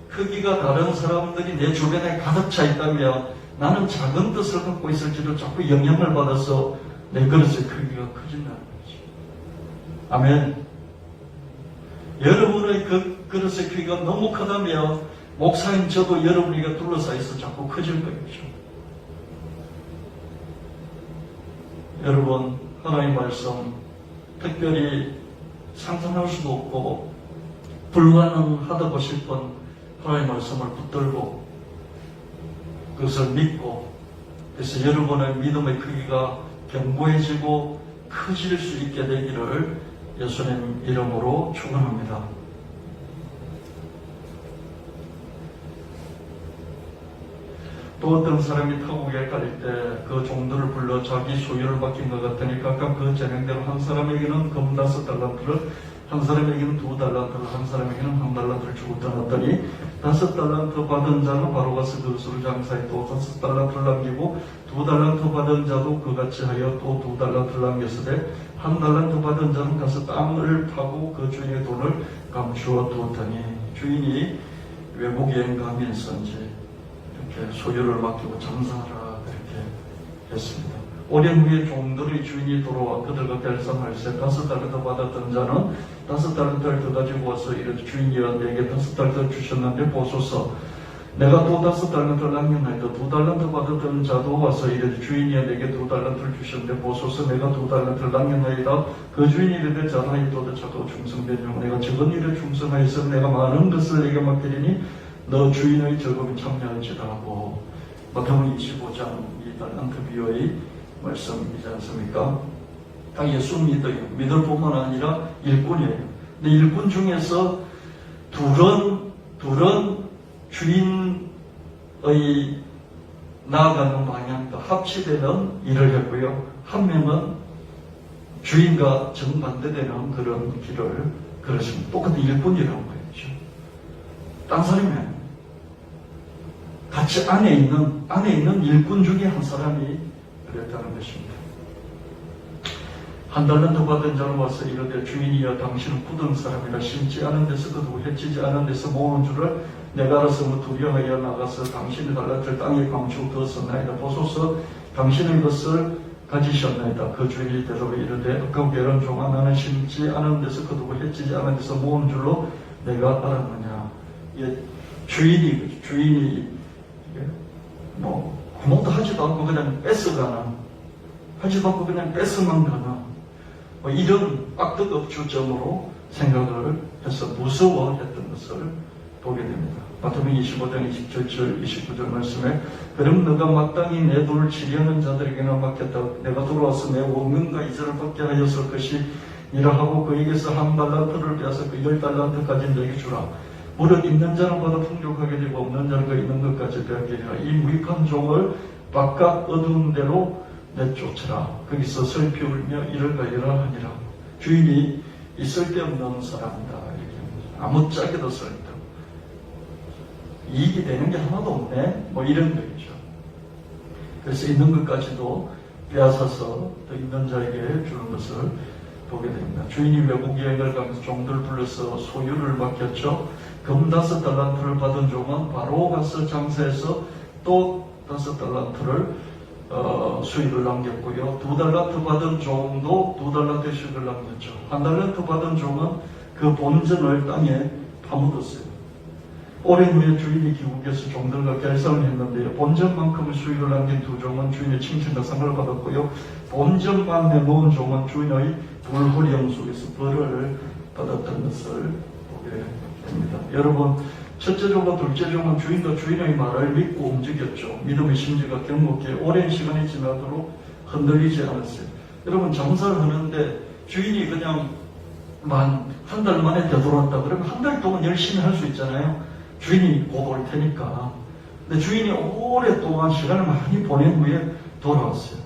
크기가 다른 사람들이 내 주변에 가득 차 있다면 나는 작은 뜻을 갖고 있을지도 자꾸 영향을 받아서 내 그릇의 크기가 커진다는 거죠. 아멘. 여러분의 그 그릇의 크기가 너무 크다면 목사인 저도 여러분이가 둘러싸여서 자꾸 커질 거겠죠. 여러분, 하나님의 말씀 특별히 상상할 수도 없고 불가능하다고 싶은 하나님의 말씀을 붙들고 그것을 믿고, 그래서 여러분의 믿음의 크기가 견고해지고 커질 수 있게 되기를 예수님 이름으로 축원합니다. 또 어떤 사람이 타국에 갈 때 그 종들을 불러 자기 소유를 맡긴 것 같으니 각각 그 재능대로 한 사람에게는 금 5달란트를, 한 사람에게는 2달란트를, 한 사람에게는 1달란트를 주고 떠났더니 5달란트 받은 자는 바로 가서 그것으로 장사해 또 5달란트를 남기고 2달란트 받은 자도 그같이 하여 또 2달란트를 남겼으되 1달란트 받은 자는 가서 땅을 파고 그 주인의 돈을 감추어 두었더니 주인이 외국 여행 가면서 이제 이렇게 소유를 맡기고 장사하라 그렇게 했습니다. 오랜 후에 종들의 주인이 돌아와 그들과 결산할세 5달란트 받았던 자는 5달란트를 더 가지고 와서 이르되 주인이여 내게 5달란트 주셨는데 보소서 내가 또 5달란트를 남겼나이다. 2달란트 받았던 자도 와서 이르되 주인이여 내게 2달란트를 주셨는데 보소서 내가 2달란트를 남겼나이다. 그 주인이 이르되 자라이 또도 자도 충성된 종 내가 적은 일에 충성하여서 내가 많은 것을 내게 맡기리니 너 주인의 적음에 참여할지다 하고, 마태복음 25장 이 달란트 비유의 말씀이지 않습니까? 다 예수 믿어요. 믿을 뿐만 아니라 일꾼이에요. 근데 일꾼 중에서 둘은 주인의 나아가는 방향과 합치되는 일을 했고요. 한 명은 주인과 정반대되는 그런 길을 걸었습니다. 똑같은 일꾼이라는 거죠. 딴 사람이 아니에요. 같이 안에 있는 일꾼 중에 한 사람이 그랬다는 것입니다. 1달란트 받은 자는 와서 이르되 주인이여 당신은 굳은 사람이라 심지 않은 데서 거두고 해치지 않은 데서 모으는 줄을 내가 알아서 두려워하여 나가서 당신의 달란트를 땅에 감추고 두었었나이다. 보소서 당신의 것을 가지셨나이다. 그 주인이 대답해 이르되 아까우게 이런 종아 나는 심지 않은 데서 거두고 해치지 않은 데서 모으는 줄로 내가 알았느냐. 주인이 뭐 아무것도 하지도 않고 그냥 뺏어가는, 하지도 않고 그냥 뺏어만 가는 뭐 이런 악덕업 주점으로 생각을 해서 무서워했던 것을 보게 됩니다. 마태복음 25장 27절 29절 말씀에 그럼 너가 마땅히 내 돈을 치려는 자들에게나 맡겼다. 내가 돌아와서 내 원금과 이자를 받게 하였을 것이니라 하고 그에게서 1달란트를 빼앗아 그 10달란트까지 너에게 주라. 무릇 있는 자는 받아 풍족하게 되고 없는 자는 그 있는 것까지 빼앗게 하리라. 이 무익한 종을 바깥 어두운 데로 내쫓으라. 거기서 슬피 울며 이를 가리라 하니라. 주인이 있을 데 없는 사람이다. 이렇게 아무짝에도 쓸데없고 이익이 되는 게 하나도 없네. 뭐 이런 거죠. 그래서 있는 것까지도 빼앗아서 더 있는 자에게 주는 것을 보게 됩니다. 주인이 외국 여행을 가면서 종들 불러서 소유를 맡겼죠. 금 5달란트를 받은 종은 바로 가서 장사해서 또 5달란트를 수익을 남겼고요. 2달란트 받은 종도 2달란트 수익을 남겼죠. 1달란트 받은 종은 그 본전을 땅에 파묻었어요. 오랜 후에 주인이 귀국해서 종들과 결산을 했는데요. 본전만큼의 수익을 남긴 두 종은 주인의 칭찬과 상을 받았고요. 본전만 내놓은 종은 주인의 불호령 속에서 벌을 받았던 것을 보게 됩니다. 여러분, 첫째 종과 둘째 종은 주인과 주인의 말을 믿고 움직였죠. 믿음의 심지가 경목해 오랜 시간이 지나도록 흔들리지 않았어요. 여러분, 장사를 하는데 주인이 그냥 한 달 만에 되돌아왔다 그러면 한 달 동안 열심히 할 수 있잖아요. 주인이 곧 올 테니까. 근데 주인이 오랫동안 시간을 많이 보낸 후에 돌아왔어요.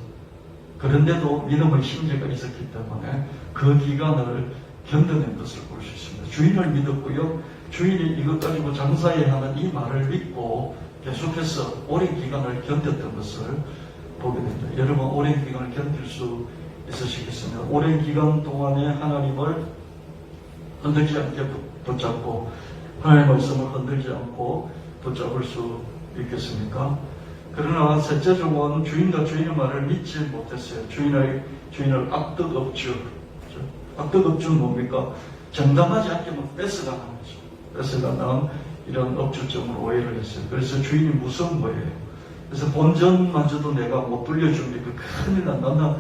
그런데도 믿음의 심지가 있었기 때문에 그 기간을 견뎌낸 것을 볼 수 있습니다. 주인을 믿었고요. 주인이 이것 가지고 장사해야 하는 이 말을 믿고 계속해서 오랜 기간을 견뎠던 것을 보게 됩니다. 여러분, 오랜 기간을 견딜 수 있으시겠습니다. 오랜 기간 동안에 하나님을 흔들지 않게 붙잡고 하나님의 말씀을 흔들지 않고 붙잡을 수 있겠습니까? 그러나 셋째 종은 주인과 주인의 말을 믿지 못했어요. 주인을 악덕업주. 악덕업주는 뭡니까? 정당하지 않게 뺏어가는 거죠. 뺏어가는 이런 업주점으로 오해를 했어요. 그래서 주인이 무서운 거예요. 그래서 본전마저도 내가 못 돌려주니까 큰일 난다.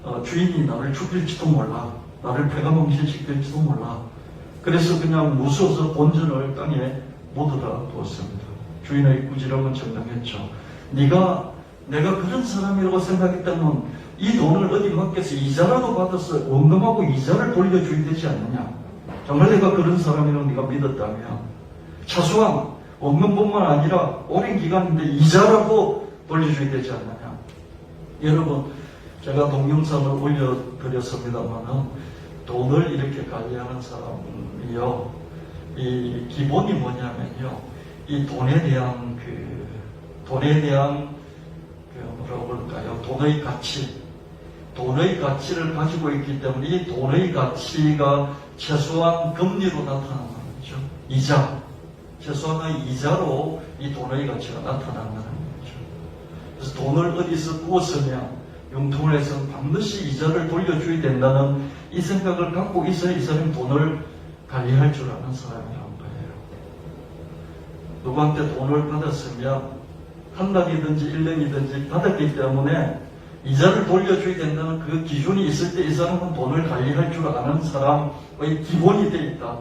나는 주인이 나를 죽일지도 몰라. 나를 배가망신시킬지도 몰라. 그래서 그냥 무서워서 본전을 땅에 묻어다 두었습니다. 주인의 꾸지람은 정당했죠. 내가 그런 사람이라고 생각했다면 이 돈을 어디 맡겨서 이자라도 받아서 원금하고 이자를 돌려줘야 되지 않느냐. 정말 내가 그런 사람이라고 네가 믿었다면 차수한 원금뿐만 아니라 오랜 기간인데 이자라도 돌려줘야 되지 않느냐. 여러분, 제가 동영상을 올려드렸습니다만 돈을 이렇게 관리하는 사람이요, 이 기본이 뭐냐면요, 이 돈에 대한 뭐라고 볼까요? 돈의 가치를 가지고 있기 때문에 이 돈의 가치가 최소한 금리로 나타나는 거죠. 이자. 최소한의 이자로 이 돈의 가치가 나타난다는 거죠. 그래서 돈을 어디서 구웠으면 융통을 해서 반드시 이자를 돌려줘야 된다는 이 생각을 갖고 있어야 이 사람이 돈을 관리할 줄 아는 사람이란 거예요. 누구한테 돈을 받았으면 한 달이든지 1년이든지 받았기 때문에 이자를 돌려줘야 된다는 그 기준이 있을 때 이 사람은 돈을 관리할 줄 아는 사람의 기본이 돼 있다.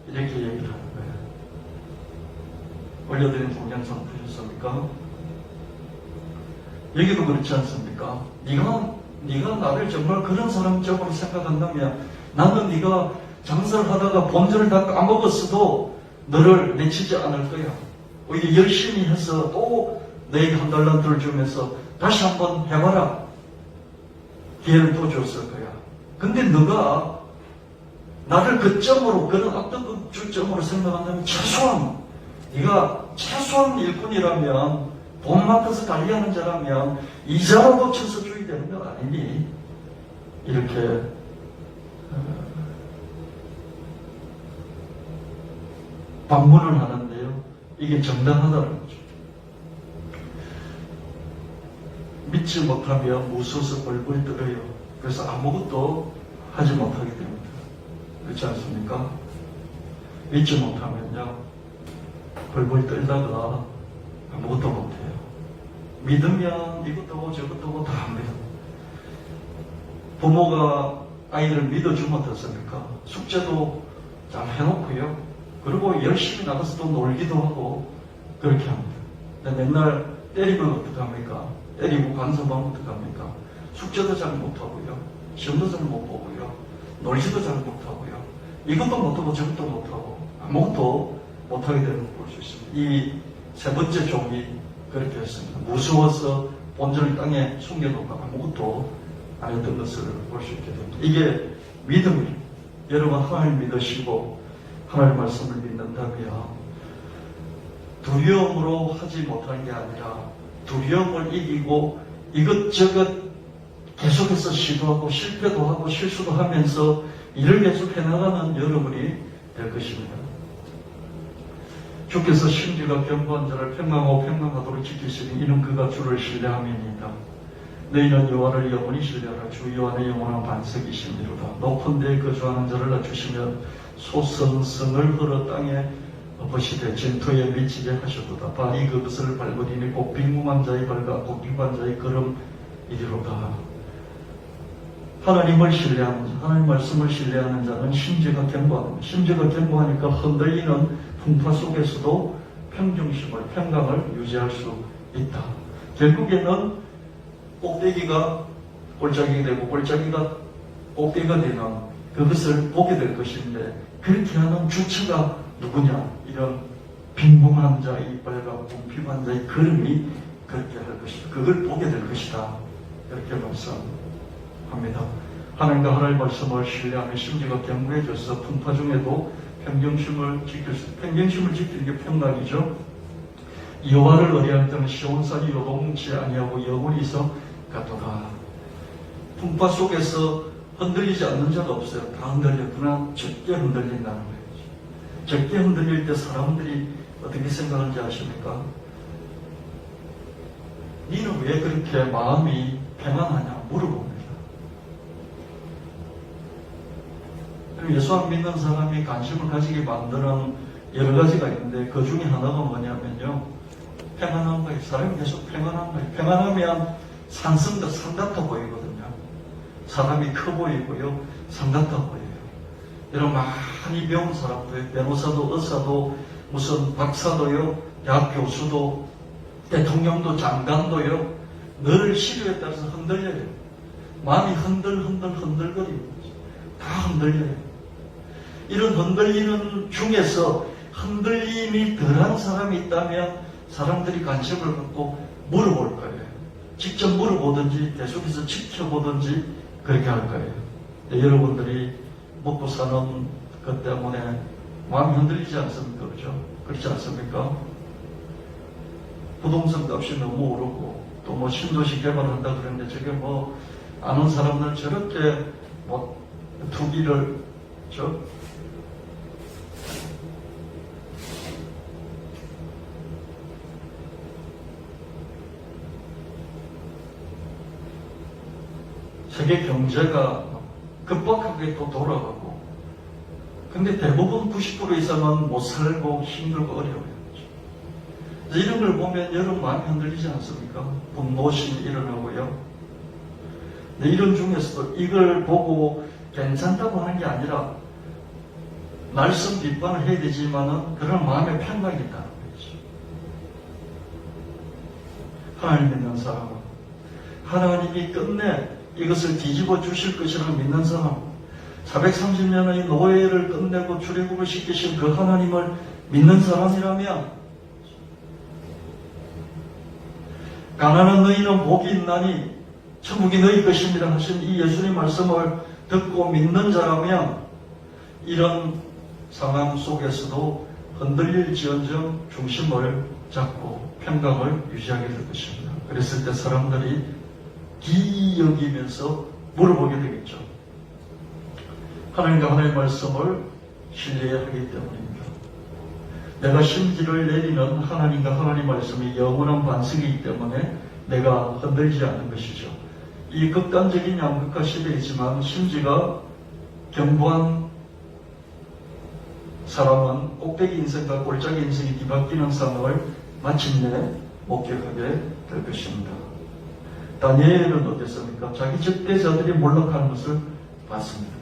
이렇게 얘기를 하는 거예요. 올려드린 동영상 보셨습니까? 여기도 그렇지 않습니까? 네가 나를 정말 그런 사람적으로 생각한다면 나는 네가 장사를 하다가 본전을 다 까먹었어도 너를 내치지 않을 거야. 오히려 열심히 해서 또 너에게 한 달란트를 주면서 다시 한번 해봐라. 기회를 또 줬을 거야. 근데 너가 나를 그 점으로, 그런 어떤 주점으로 생각한다면 네가 최소한 일꾼이라면, 돈 맡아서 관리하는 자라면 이자라도 쳐서 줘야 되는 거 아니니? 이렇게 반문을 하는데요. 이게 정당하다는 거죠. 믿지 못하면 무서워서 벌벌 떨어요. 그래서 아무것도 하지 못하게 됩니다. 그렇지 않습니까? 믿지 못하면요, 벌벌 떨다가 아무것도 못해요. 믿으면 이것도 하고 저것도 하고 다 합니다. 부모가 아이들을 믿어주면 어떻습니까? 숙제도 잘 해놓고요. 그리고 열심히 나가서 또 놀기도 하고 그렇게 합니다. 근데 맨날 때리면 어떡합니까? 때리고 간섭하면 어떡합니까? 숙제도 잘 못하고요. 시험도 잘 못 보고요. 놀지도 잘 못하고요. 이것도 못하고 저것도 못하고 아무것도 못하게 되는 걸 볼 수 있습니다. 이 세 번째 종이 그렇게 했습니다. 무서워서 본전을 땅에 숨겨놓고 아무것도 안 했던 것을 볼 수 있게 됩니다. 이게 믿음이에요. 여러분, 하나님 믿으시고 하나님 말씀을 믿는다면 두려움으로 하지 못하는 게 아니라 두려움을 이기고 이것저것 계속해서 시도하고 실패도 하고 실수도 하면서 일을 계속 해나가는 여러분이 될 것입니다. 주께서 심지가 견고한 자를 평강하고 평강하도록 지키시니 이는 그가 주를 신뢰함이니이다. 너희는 여호와를 영원히 신뢰하라. 주 여호와의 영원한 반석이시니로다. 높은 데에 거주하는 자를 낮추시면 소성성을 흘러 땅에 엎으시되 진토에 미치게 하셨도다. 발이 그것을 밟으리니 곧 빈궁한 자의 발과 곤빈한 자의 걸음 이리로다. 하나님을 신뢰하는 자, 하나님 말씀을 신뢰하는 자는 심지가 견고합니다. 심지가 견고하니까 흔들리는 풍파 속에서도 평정심을, 평강을 유지할 수 있다. 결국에는 꼭대기가 골짜기가 되고 골짜기가 꼭대기가 되는 그것을 보게 될 것인데, 그렇게 하는 주체가 누구냐? 이런 빈궁한 자의 발과 곤빈한 자의 걸음이 그렇게 할 것이다. 그걸 보게 될 것이다. 이렇게 말씀합니다. 하나님과 하나님의 말씀을 신뢰하며 심지가 견고해져서 풍파 중에도 평정심을 지키는 게 평강이죠. 여호와를 의뢰할 때는 시온산이 요동치 아니하고 영원히 있어 가도다. 풍파 속에서 흔들리지 않는 자가 없어요. 다 흔들려. 그러나 적게 흔들린다는 거예요. 적게 흔들릴 때 사람들이 어떻게 생각하는지 아십니까? 니는 왜 그렇게 마음이 평안하냐 물어봅니다. 예수 안 믿는 사람이 관심을 가지게 만드는 여러 가지가 있는데, 그 중에 하나가 뭐냐면요, 평안한 거예요. 사람이 계속 평안한 거예요. 평안하면 산성도 산 같아 보이거든요. 사람이 커 보이고요, 산 같아 보여요. 이런 많이 배운 사람들, 변호사도, 의사도, 무슨 박사도요, 대학 교수도, 대통령도, 장관도요, 늘 시류에 따라서 흔들려요. 마음이 흔들거리고 다 흔들려요. 이런 흔들리는 중에서 흔들림이 덜한 사람이 있다면 사람들이 관심을 갖고 물어볼 거예요. 직접 물어보든지 계속해서 지켜보든지 그렇게 할 거예요. 여러분들이 먹고 사는 것 때문에 마음이 흔들리지 않습니까? 그렇죠? 그렇지 않습니까? 부동산 값이 너무 오르고 또 뭐 신도시 개발한다 그러는데, 저게 뭐 아는 사람들 저렇게 뭐 투기를 세계 경제가 급박하게 또 돌아가고, 근데 대부분 90% 이상은 못 살고 힘들고 어려워요. 이런 걸 보면 여러분 마음이 흔들리지 않습니까? 분노심이 일어나고요. 이런 중에서도 이걸 보고 괜찮다고 하는 게 아니라 말씀 비판을 해야 되지만은 그런 마음의 평강이 있다는 거죠. 하나님 믿는 사람은 하나님이 끝내 이것을 뒤집어 주실 것이라고 믿는 사람, 430년의 노예를 끝내고 출애굽을 시키신 그 하나님을 믿는 사람이라면, 가난한 너희는 복이 있나니 천국이 너희 것입니다 하신 이 예수님 말씀을 듣고 믿는 자라면, 이런 상황 속에서도 흔들릴지언정 중심을 잡고 평강을 유지하게 될 것입니다. 그랬을 때 사람들이 기이 여기면서 물어보게 되겠죠. 하나님과 하나님의 말씀을 신뢰해야 하기 때문입니다. 내가 심지를 내리는 하나님과 하나님의 말씀이 영원한 반석이기 때문에 내가 흔들리지 않는 것이죠. 이 극단적인 양극화 시대이지만 심지가 견고한 사람은 꼭대기 인생과 골짜기 인생이 뒤바뀌는 상황을 마침내 목격하게 될 것입니다. 다니엘은 어땠습니까? 자기 적대자들이 몰락하는 것을 봤습니다.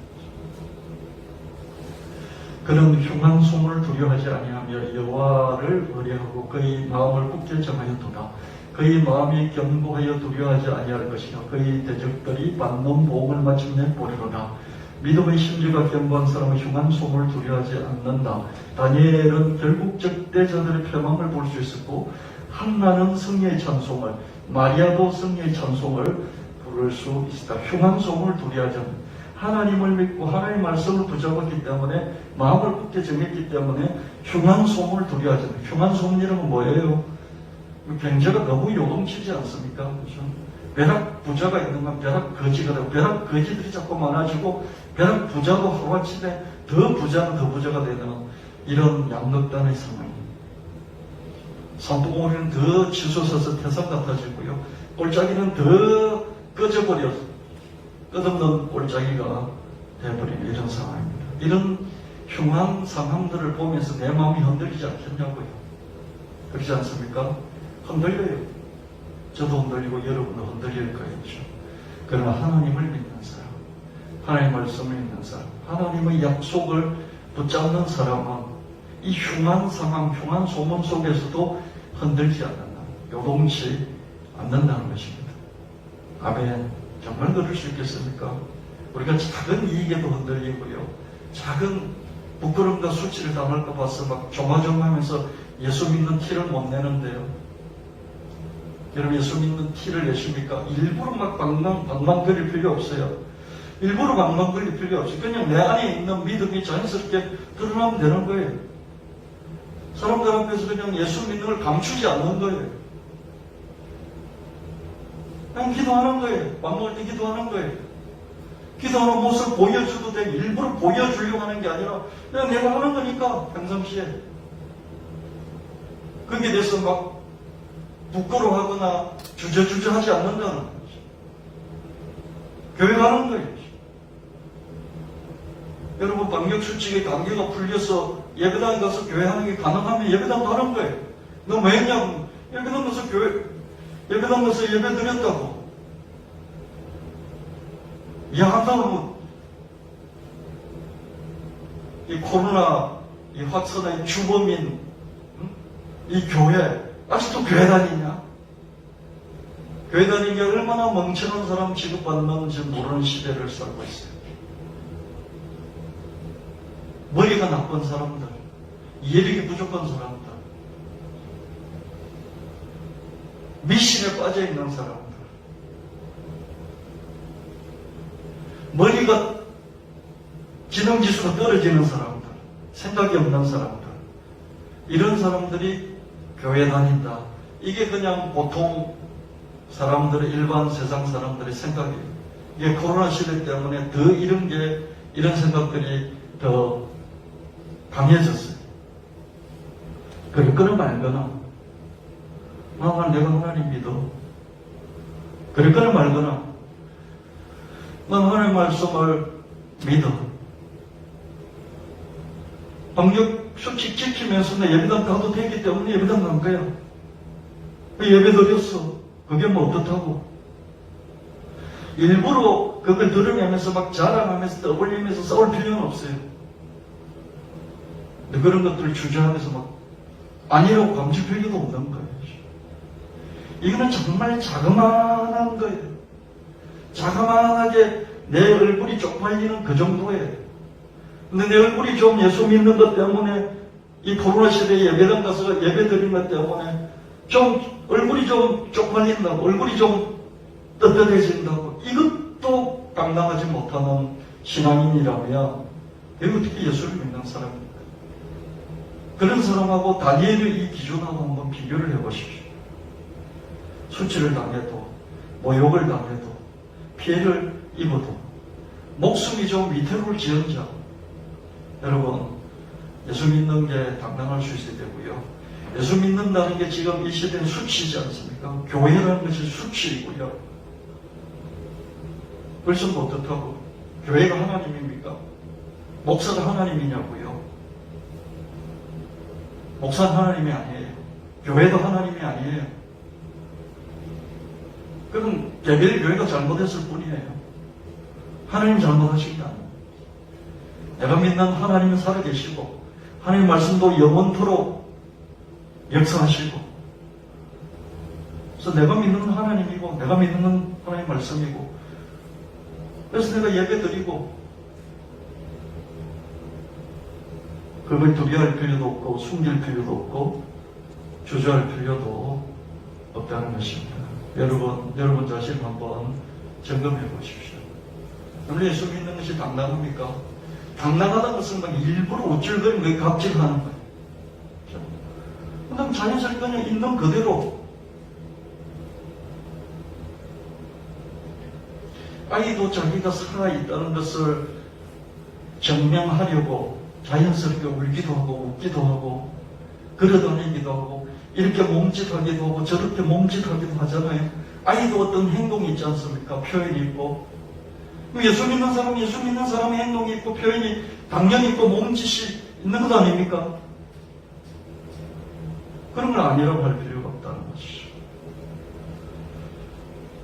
그는 흉한 소문을 두려워하지 아니하며 여호와를 의뢰하고 그의 마음을 굳게 정하였도다. 그의 마음이 견고하여 두려워하지 아니할 것이요 그의 대적들이 받는 복을 마침내 보리로다. 믿음의 심지가 견고한 사람은 흉한 소문을 두려워하지 않는다. 다니엘은 결국 적대자들의 패망을 볼 수 있었고, 한나는 승리의 찬송을, 마리아도 승리의 찬송을 부를 수 있다. 흉한 소문을 두려워하지 않는다. 하나님을 믿고 하나님의 말씀을 붙잡았기 때문에, 마음을 굳게 정했기 때문에 흉한 소문을 두려워하지 않는다. 흉한 소문이라는 뭐예요? 경제가 너무 요동치지 않습니까? 그렇죠? 벼락 부자가 있는 건 벼락 거지가 되고, 벼락 거지들이 자꾸 많아지고, 벼락 부자도 하루아침에 더 부자는 더 부자가 되는 이런 양극단의 상황입니다. 산불고리는 더 치솟아서 태산 같아지고요, 골짜기는 더 꺼져버려서 끝없는 골짜기가 되어버리는 이런 상황입니다. 이런 흉한 상황들을 보면서 내 마음이 흔들리지 않겠냐고요. 그렇지 않습니까? 흔들려요. 저도 흔들리고 여러분도 흔들릴 거예요. 그러나 하나님을 믿는 사람, 하나님의 말씀을 믿는 사람, 하나님의 약속을 붙잡는 사람은 이 흉한 상황, 흉한 소문 속에서도 흔들지 않는다. 요동치 않는다는 것입니다. 아멘. 정말 그럴 수 있겠습니까? 우리가 작은 이익에도 흔들리고요. 작은 부끄러움과 수치를 당할까 봐서 막 조마조마하면서 예수 믿는 티를 못 내는데요. 여러분 예수 믿는 티를 내십니까? 일부러 막 방방거릴 필요 없어요. 일부러 방방거릴 필요 없어요. 그냥 내 안에 있는 믿음이 자연스럽게 드러나면 되는 거예요. 사람들 앞에서 그냥 예수 믿는 걸 감추지 않는 거예요. 그냥 기도하는 거예요. 밥 먹을 때 기도하는 거예요. 기도하는 모습을 보여줘도 돼. 일부러 보여주려고 하는 게 아니라 그냥 내가 하는 거니까 평상시에. 거기에 대해서 막 부끄러워하거나 주저주저하지 않는다는 거죠. 교회 가는 거예요. 여러분 방역수칙에 감기가 풀려서 예배당 가서 교회하는 게 가능하면 예배당 가는 거예요. 너 왜 했냐고. 예배당 가서 예배당 가서 예배 드렸다고. 한다고 이 코로나 이 확산의 주범인 이 교회 아직도 교회 다니냐? 교회 다니는 게 얼마나 멍청한 사람 취급받는지 모르는 시대를 살고 있어요. 머리가 나쁜 사람들, 이해력이 부족한 사람들, 미신에 빠져있는 사람들, 머리가 지능지수가 떨어지는 사람들, 생각이 없는 사람들, 이런 사람들이 교회 다닌다. 이게 그냥 보통 사람들의 일반 세상 사람들의 생각이에요. 이게 코로나 시대 때문에 더 이런 생각들이 더 강해졌어요. 그랬거나 말거나, 내가 하나님 믿어. 그랬거나 말거나, 난 하나님 말씀을 믿어. 방역 수칙 지키면서 내 예배당 가도 되기 때문에 예배당 간 거야. 예배 드렸어. 그게 뭐 어떻다고. 일부러 그걸 드러내면서 막 자랑하면서 떠벌리면서 싸울 필요는 없어요. 근데 그런 것들을 주저하면서 막 아니라고 감출 필요도 없는 거예요. 이거는 정말 자그마한 거예요. 자그마하게 내 얼굴이 쪽팔리는 그 정도예요. 근데 내 얼굴이 좀 예수 믿는 것 때문에 이 코로나 시대에 예배당 가서 예배 드리는 것 때문에 좀 얼굴이 좀 쪽팔린다고, 얼굴이 좀 떳떳해진다고, 이것도 감당하지 못하는 신앙인이라면 내가 어떻게 예수를 믿는 사람입니까? 그런 사람하고 다니엘의 이 기준하고 한번 비교를 해보십시오. 수치를 당해도, 모욕을 당해도, 피해를 입어도, 목숨이 좀 위태로울지언정, 여러분, 예수 믿는 게 당당할 수 있어야 되고요. 예수 믿는다는 게 지금 이 시대는 수치이지 않습니까? 교회라는 것이 수치이고요. 벌써 뭐 어떻다고? 교회가 하나님입니까? 목사가 하나님이냐고요? 목사는 하나님이 아니에요. 교회도 하나님이 아니에요. 그건 개별 교회가 잘못했을 뿐이에요. 하나님 잘못하신 게 아니에요. 내가 믿는 하나님은 살아계시고 하나님 말씀도 영원토록 역사하시고, 그래서 내가 믿는 하나님이고 내가 믿는 하나님 말씀이고, 그래서 내가 예배 드리고 그걸 두려워할 필요도 없고 숨길 필요도 없고 주저할 필요도 없다는 것입니다. 여러분 자신 한번 점검해 보십시오. 오늘 예수 믿는 것이 당당합니까? 당당하다는 것은 막 일부러 우쭐거리는 게 갑질하는 거예요. 그다음 자연스럽게 그냥 있는 그대로. 아이도 자기가 살아있다는 것을 증명하려고 자연스럽게 울기도 하고 웃기도 하고 걸어다니기도 하고 이렇게 몸짓하기도 하고 저렇게 몸짓하기도 하잖아요. 아이도 어떤 행동이 있지 않습니까? 표현이 있고. 예수 믿는 사람의 행동이 있고 표현이 당연히 또 몸짓이 있는 것 아닙니까? 그런 건 아니라고 할 필요가 없다는 것이죠.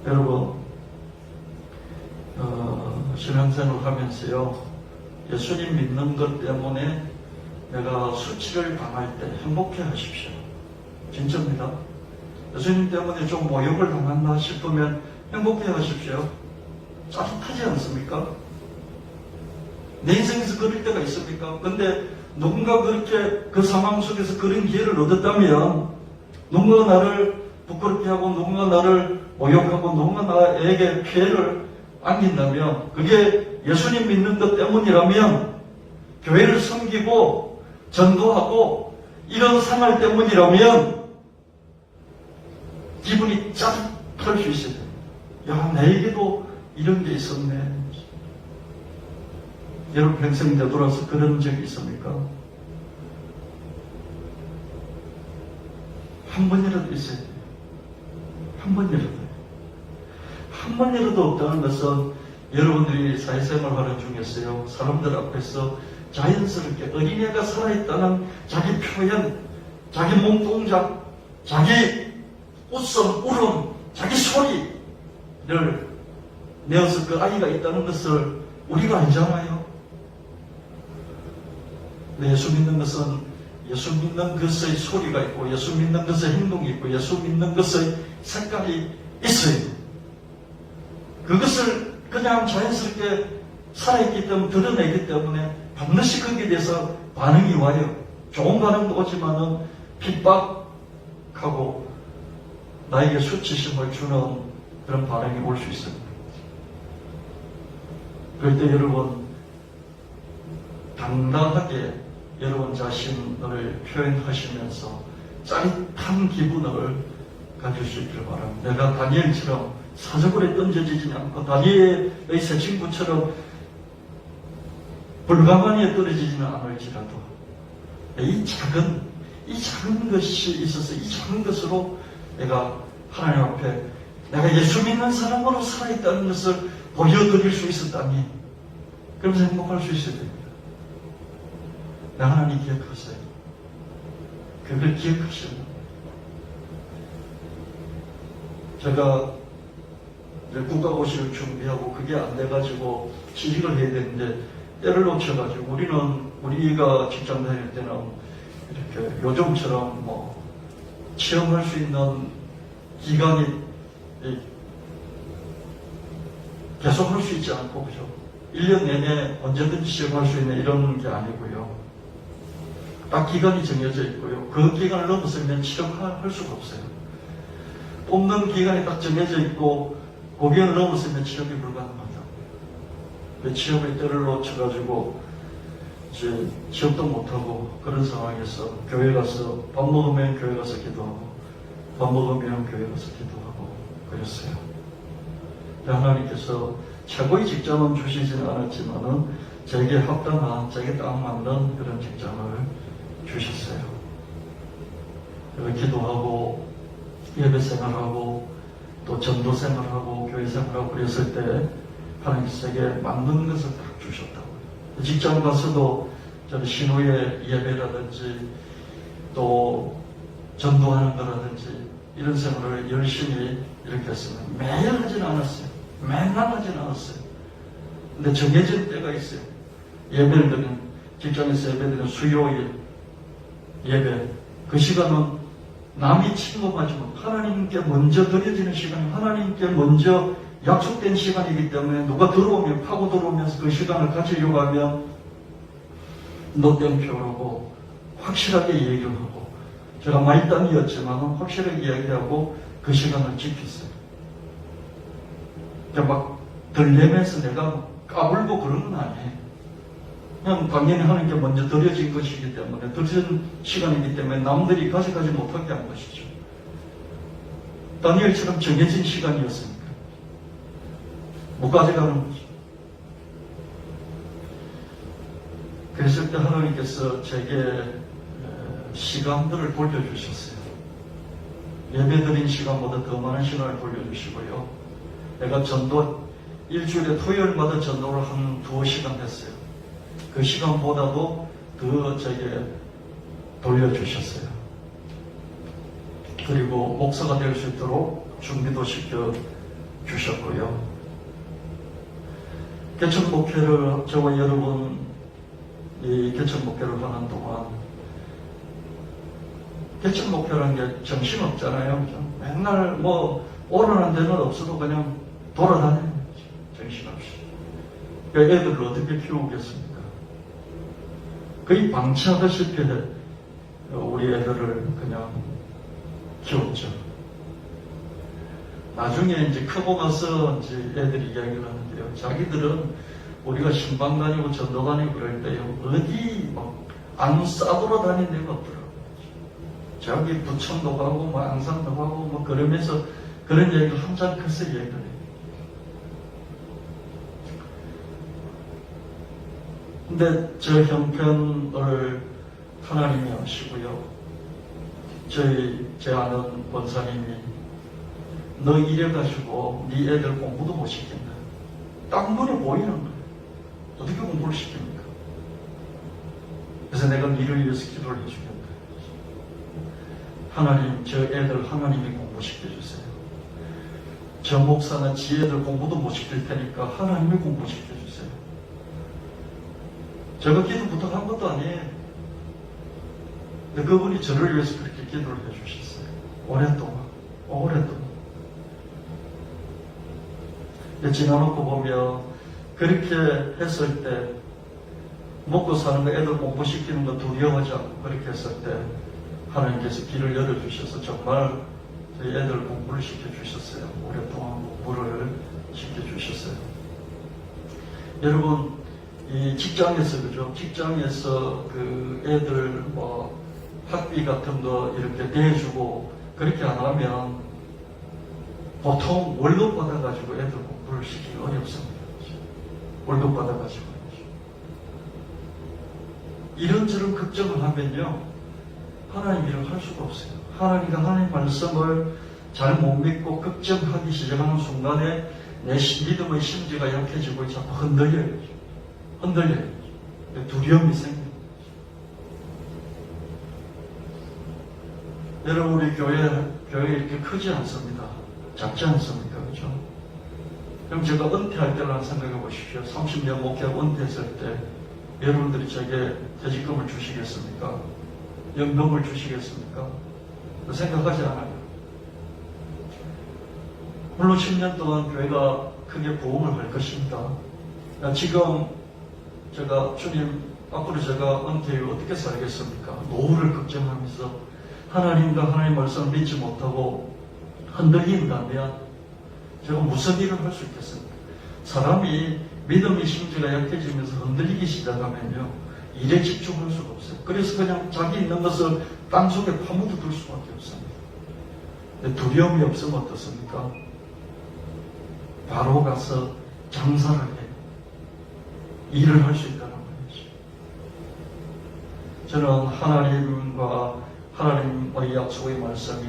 여러분, 신앙생활을 하면서요, 예수님 믿는 것 때문에 내가 수치를 당할 때 행복해 하십시오. 진짜입니다. 예수님 때문에 좀 모욕을 당한다 싶으면 행복해 하십시오. 짜릿하지 않습니까? 내 인생에서 그럴 때가 있습니까? 근데 누군가 그렇게 그 상황 속에서 그런 기회를 얻었다면, 누군가 나를 부끄럽게 하고 누군가 나를 모욕하고 누군가 나에게 피해를 안긴다면, 그게 예수님 믿는 것 때문이라면, 교회를 섬기고 전도하고 이런 생활 때문이라면 기분이 짜릿할 수 있어요. 야, 나에게도 이런 게 있었네. 여러분 평생 되돌아서 그런 적이 있습니까? 한 번이라도 있어야 돼요. 한 번이라도. 한 번이라도 없다는 것은 여러분들이 사회생활 하는 중에서요, 사람들 앞에서 자연스럽게 어린애가 살아있다는 자기 표현, 자기 몸동작, 자기 웃음, 울음, 자기 소리를 내어서 그 아이가 있다는 것을 우리가 알잖아요. 예수 믿는 것은 예수 믿는 것의 소리가 있고, 예수 믿는 것의 행동이 있고, 예수 믿는 것의 색깔이 있어요. 그것을 그냥 자연스럽게 살아있기 때문에, 드러내기 때문에 반드시 거기에 대해서 반응이 와요. 좋은 반응도 오지만은 핍박하고 나에게 수치심을 주는 그런 반응이 올 수 있습니다. 그럴 때 여러분, 당당하게 여러분 자신을 표현하시면서 짜릿한 기분을 가질 수 있기를 바랍니다. 내가 다니엘처럼 사적으로 던져지지 않고 다니엘의 새 친구처럼 불가마니에 떨어지지는 않을지라도 이 작은 것이 있어서 이 작은 것으로 내가 하나님 앞에 내가 예수 믿는 사람으로 살아있다는 것을 보여드릴 수 있었다니, 그러면서 행복할 수 있어야 됩니다. 나 하나님 기억하세요. 그걸 기억하시는 거예요. 제가 국가고시를 준비하고 그게 안 돼가지고 취직을 해야 되는데 때를 놓쳐가지고, 우리가 직장 다닐 때는 이렇게 요즘처럼 뭐 체험할 수 있는 기간이 계속 할 수 있지 않고, 그죠? 1년 내내 언제든지 시험할 수 있는 이런 게 아니고요. 딱 기간이 정해져 있고요. 그 기간을 넘었으면 취업할 수가 없어요. 뽑는 기간이 딱 정해져 있고, 그 기간을 넘었으면 취업이 불가능하다. 취업의 때를 놓쳐가지고, 이제 취업도 못하고, 그런 상황에서 교회 가서, 밥 먹으면 교회 가서 기도하고, 밥 먹으면 교회 가서 기도하고, 그랬어요. 하나님께서 최고의 직장은 주시지는 않았지만은, 제게 합당한, 제게 딱 맞는 그런 직장을 주셨어요. 기도하고, 예배 생활하고, 또 전도 생활하고, 교회 생활하고 그랬을 때, 하나님께서 제게 맞는 것을 딱 주셨다고요. 직장 가서도 저는 신호의 예배라든지, 또 전도하는 거라든지, 이런 생활을 열심히 이렇게 했으면 매일 하진 않았어요. 맨날 하진 않았어요. 근데 정해진 때가 있어요. 예배를 드리는, 직장에서 예배 드리는 수요일 예배, 그 시간은 남이 침범하지만 하나님께 먼저 드려지는 시간이, 하나님께 먼저 약속된 시간이기 때문에, 누가 들어오면, 파고 들어오면서 그 시간을 가지려고 하면 노땡표라고 확실하게 얘기를 하고, 제가 말단이었지만 확실하게 이야기하고 그 시간을 지켰어요. 막 들려면서 내가 까불고 그런 건 아니에요. 그냥 당연히 하나님께 먼저 드려진 것이기 때문에, 드려진 시간이기 때문에 남들이 가져가지 못하게 한 것이죠. 다니엘처럼 정해진 시간이었으니까 못 가져가는 거죠. 그랬을 때 하나님께서 제게 시간들을 돌려주셨어요. 예배드린 시간보다 더 많은 시간을 돌려주시고요. 내가 전도, 일주일에 토요일마다 전도를 한 2시간 했어요. 그 시간보다도 더 제게 돌려주셨어요. 그리고 목사가 될 수 있도록 준비도 시켜 주셨고요. 개척 목회를 저와 여러분 이 개척 목회를 하는 동안 개척 목회라는 게 정신없잖아요. 그죠? 맨날 뭐 오르는 데는 없어도 그냥 돌아다니는 거죠. 정신없이. 그 애들을 어떻게 키우겠습니까? 거의 방치하다시피 우리 애들을 그냥 키웠죠. 나중에 이제 크고 나서 이제 애들이 이야기를 하는데요. 자기들은 우리가 신방 다니고 전도 다니고 그럴 때요. 어디 막 안 싸돌아 다니는 데가 없더라고요. 저기 부천도 가고 뭐 안산도 가고 뭐 그러면서 그런 얘기를 한참 커서 얘기를 해요. 근데 저 형편을 하나님이 아시고요. 제 아는 권사님이 너 이래가지고 네 애들 공부도 못 시킨다. 딱 눈에 보이는 거예요. 어떻게 공부를 시킵니까? 그래서 내가 니를 위해서 기도를 해주겠다. 하나님, 저 애들 하나님이 공부시켜주세요. 저 목사는 지 애들 공부도 못 시킬 테니까 하나님이 공부시켜주세요. 제가 기도 부탁한 것도 아니에요. 근데 그분이 저를 위해서 그렇게 기도를 해주셨어요. 오랫동안. 지나놓고 보면 그렇게 했을 때 먹고 사는 거 애들 공부시키는 거 두려워하지 않고 그렇게 했을 때 하나님께서 길을 열어주셔서 정말 저희 애들 공부를 시켜주셨어요. 오랫동안 공부를 시켜주셨어요. 여러분 이 직장에서 그죠? 직장에서 그 애들 뭐 학비 같은 거 이렇게 내주고 그렇게 안 하면 보통 월급 받아가지고 애들 공부를 시키기 어렵습니다. 월급 받아가지고. 이런저런 걱정을 하면요. 하나님 일을 할 수가 없어요. 하나님과 하나님 말씀을 잘 못 믿고 걱정하기 시작하는 순간에 내 믿음의 심지가 약해지고 자꾸 흔들려요. 두려움이 생깁니다. 여러분 우리 교회 이렇게 크지 않습니다. 작지 않습니까? 그죠? 그럼 제가 은퇴할 때를 생각해 보십시오. 30년 목회하고 은퇴했을 때 여러분들이 제게 퇴직금을 주시겠습니까? 연금을 주시겠습니까? 생각하지 않아요. 물론 10년 동안 교회가 크게 부흥을 할 것입니다. 지금 제가 주님 앞으로 제가 은퇴 후 어떻게 살겠습니까? 노후를 걱정하면서 하나님과 하나님 말씀을 믿지 못하고 흔들린다면 제가 무슨 일을 할 수 있겠습니까? 사람이 믿음의 심지가 약해지면서 흔들리기 시작하면요 일에 집중할 수가 없어요. 그래서 그냥 자기 있는 것을 땅속에 파묻어둘 수밖에 없습니다. 근데 두려움이 없으면 어떻습니까? 바로 가서 장사를 해요. 일을 할 수 있다는 거죠. 저는 하나님과 하나님의 약속의 말씀이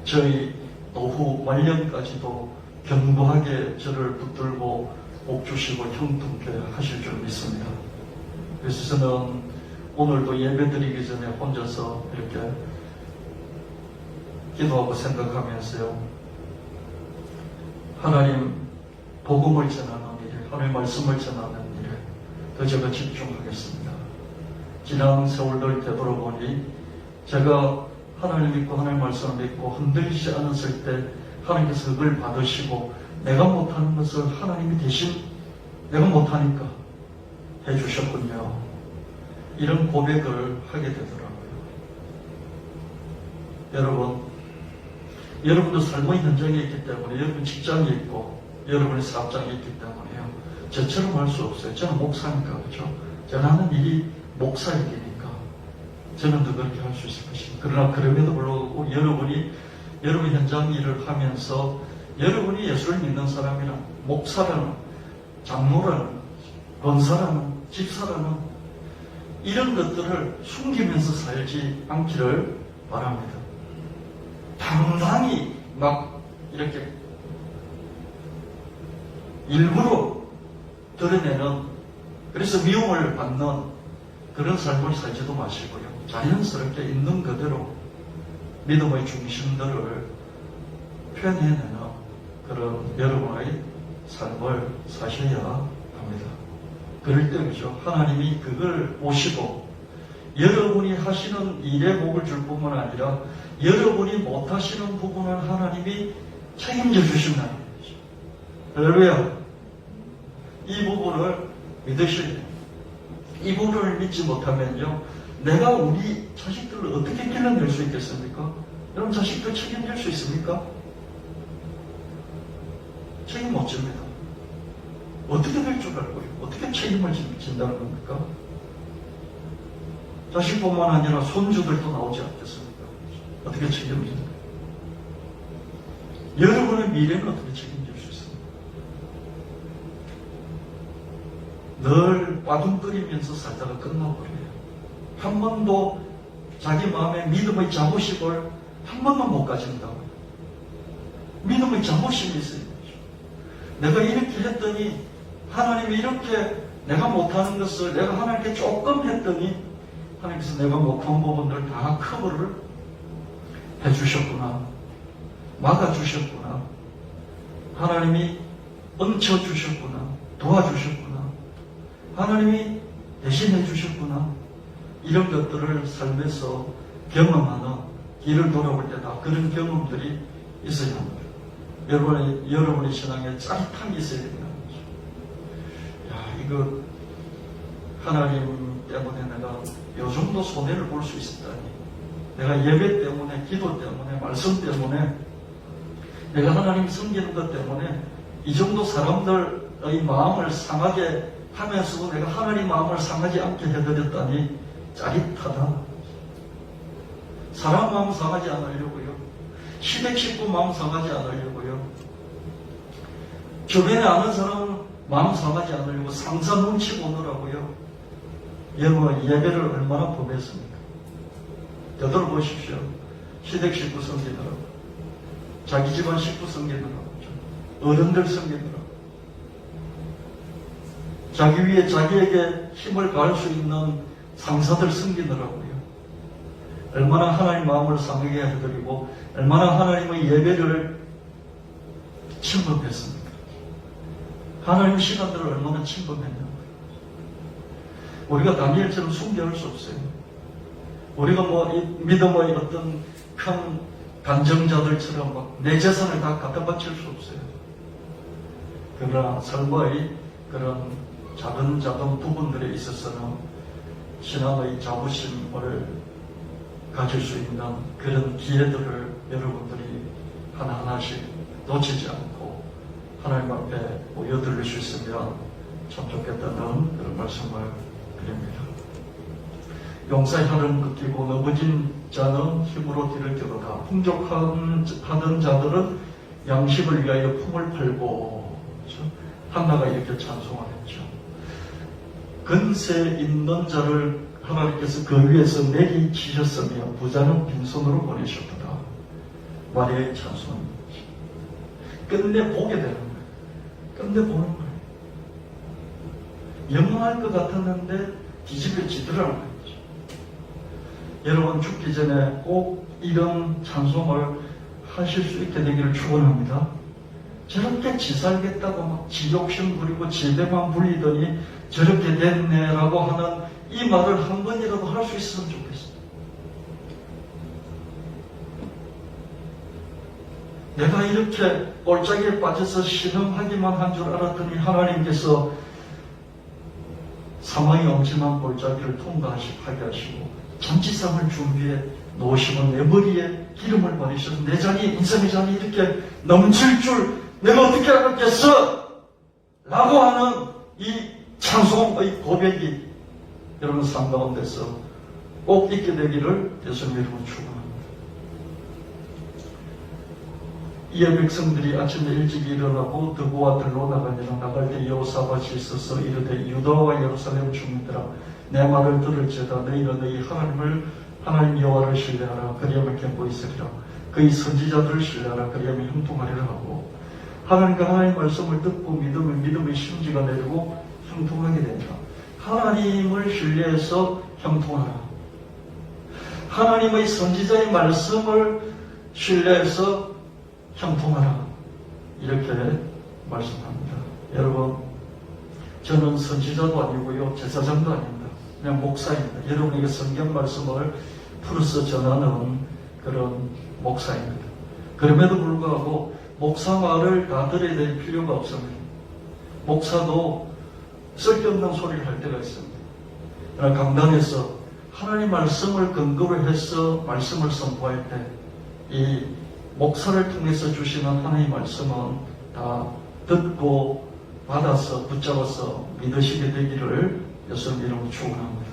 저희 노후 말년까지도 견고하게 저를 붙들고 복 주시고 형통케 하실 줄 믿습니다. 그래서 저는 오늘도 예배드리기 전에 혼자서 이렇게 기도하고 생각하면서요. 하나님 복음을 전하는 일에, 하나님 말씀을 전하는 일에 더 제가 집중하겠습니다. 지난 세월들 되돌아보니 제가 하나님 믿고 하나님 말씀을 믿고 흔들리지 않았을 때 하나님께서 그걸 받으시고 내가 못하는 것을 하나님이 대신 내가 못하니까 해주셨군요. 이런 고백을 하게 되더라고요. 여러분도 삶의 현장에 있기 때문에 여러분 직장에 있고 여러분의 사업장에 있기 때문에요. 저처럼 할 수 없어요. 저는 목사니까 그렇죠. 저는 하는 일이 목사 일이니까 저는 더 그렇게 할 수 있을 것입니다. 그러나 그럼에도 불구하고 여러분 현장 일을 하면서 여러분이 예수를 믿는 사람이란 목사라는 장로라는 권사라는 집사라는 이런 것들을 숨기면서 살지 않기를 바랍니다. 당당히 막 이렇게 일부러 드러내는 그래서 미움을 받는 그런 삶을 살지도 마시고요. 자연스럽게 있는 그대로 믿음의 중심들을 표현해내는 그런 여러분의 삶을 사셔야 합니다. 그럴 때 그죠. 하나님이 그걸 보시고 여러분이 하시는 일에 복을 줄 뿐만 아니라 여러분이 못하시는 부분을 하나님이 책임져 주신다는 거죠. 할렐루야. 이 부분을 믿으셔야 돼요. 이 부분을 믿지 못하면요, 내가 우리 자식들을 어떻게 길러낼 수 있겠습니까? 여러분 자식들 책임질 수 있습니까? 책임 못 집니다. 어떻게 될 줄 알고요? 어떻게 책임을 진다는 겁니까? 자식뿐만 아니라 손주들도 나오지 않겠습니까? 어떻게 책임집니까? 여러분의 미래는 어떻게 책임질 수 있습니까? 늘 빠둥거리면서 살다가 끝나버려요. 한 번도 자기 마음에 믿음의 자부심을 한 번만 못 가진다고요. 믿음의 자부심이 있어요. 내가 이렇게 했더니 하나님이 이렇게 내가 못하는 것을 내가 하나님께 조금 했더니 하나님께서 내가 못한 부분들 다 커버를 해주셨구나. 막아주셨구나. 하나님이 얹혀주셨구나. 도와주셨구나. 하나님이 대신해 주셨구나. 이런 것들을 삶에서 경험하는 길을 돌아올 때다 그런 경험들이 있어야 합니다. 여러분의 신앙에 짜릿함이 있어야 됩니다. 야, 이거 하나님 때문에 내가 요 정도 손해를 볼 수 있었다니. 내가 예배 때문에, 기도 때문에, 말씀 때문에, 내가 하나님 섬기는 것 때문에 이 정도 사람들의 마음을 상하게 하면서도 내가 하나님 마음을 상하지 않게 해드렸다니 짜릿하다. 사람 마음 상하지 않으려고요. 시댁 식구 마음 상하지 않으려고요. 주변에 아는 사람 마음 상하지 않으려고 상사 눈치 보느라고요. 여러분 예배를 얼마나 보냈습니까? 되돌아보십시오. 시댁 식구 섬기느라고, 자기 집안 식구 섬기느라고, 어른들 섬기느라고, 자기 위에 자기에게 힘을 가할 수 있는 상사들 섬기느라고요. 얼마나 하나님 마음을 상하게 해드리고 얼마나 하나님의 예배를 침범했습니까? 하나님 시간들을 얼마나 침범했냐고요. 우리가 다니엘처럼 숭배할 수 없어요. 우리가 믿음의 어떤 큰 간정자들처럼 막 내 재산을 다 갖다 바칠 수 없어요. 그러나 삶의 그런 작은 부분들에 있어서는 신앙의 자부심을 가질 수 있는 그런 기회들을 여러분들이 하나하나씩 놓치지 않고 하나님 앞에 모여들 수 있으면 참 좋겠다는 그런 말씀을 드립니다. 용사의 을 긋기고 넘어진 자는 힘으로 뒤를 펴도다. 풍족하던 자들은 양식을 위하여 품을 팔고, 그렇죠? 한나가 이렇게 찬송을 했죠. 근세 있는 자를 하나님께서 그 위에서 내리 치셨으며 부자는 빈손으로 보내셨도다. 마리아의 찬송입니다. 끝내 보게 되는 거예요. 끝내 보는 거예요. 영원할 것 같았는데 뒤집어지더라는 거죠. 여러분 죽기 전에 꼭 이런 찬송을 하실 수 있게 되기를 축원합니다. 저렇게 지살겠다고 막 지욕심 부리고 지배만 불리더니 저렇게 됐네라고 하는 이 말을 한 번이라도 할 수 있으면 좋겠어요. 내가 이렇게 골짜기에 빠져서 신음하기만 한 줄 알았더니 하나님께서 사망의 엄청난 골짜기를 통과하게 하시고 잔치상을 준비해 놓으시고 내 머리에 기름을 바르셔서 내 잔이, 인생의 잔이 이렇게 넘칠 줄 내가 어떻게 알았겠어? 라고 하는 이 찬송의 고백이 여러분 삶 가운데서 꼭 있게 되기를 예수님 이름으로 축원합니다. 이에 백성들이 아침에 일찍 일어나고 드보와 들로 나가니라. 나갈 때 여호사밧이 있어서 이르되 유다와 예루살렘 주민들아 내 말을 들을지어다. 너희는 너희 하나님 여호와를 신뢰하라. 그리하면 견고 있으리라. 그의 선지자들을 신뢰하라. 그리하면 형통하리라 하고, 하나님과 하나님의 말씀을 듣고 믿음의 심지가 내리고 형통하게 된다. 하나님을 신뢰해서 형통하라. 하나님의 선지자의 말씀을 신뢰해서 형통하라. 이렇게 말씀합니다. 여러분, 저는 선지자도 아니고요, 제사장도 아닙니다. 그냥 목사입니다. 여러분에게 성경 말씀을 풀어서 전하는 그런 목사입니다. 그럼에도 불구하고 목사 말을 다 들어야 될 필요가 없습니다. 목사도 쓸데없는 소리를 할 때가 있습니다. 그러나 강단에서 하나님 말씀을 근거로 해서 말씀을 선포할 때 이 목사를 통해서 주시는 하나님의 말씀은 다 듣고 받아서 붙잡아서 믿으시게 되기를 예수님 이름으로 축원합니다.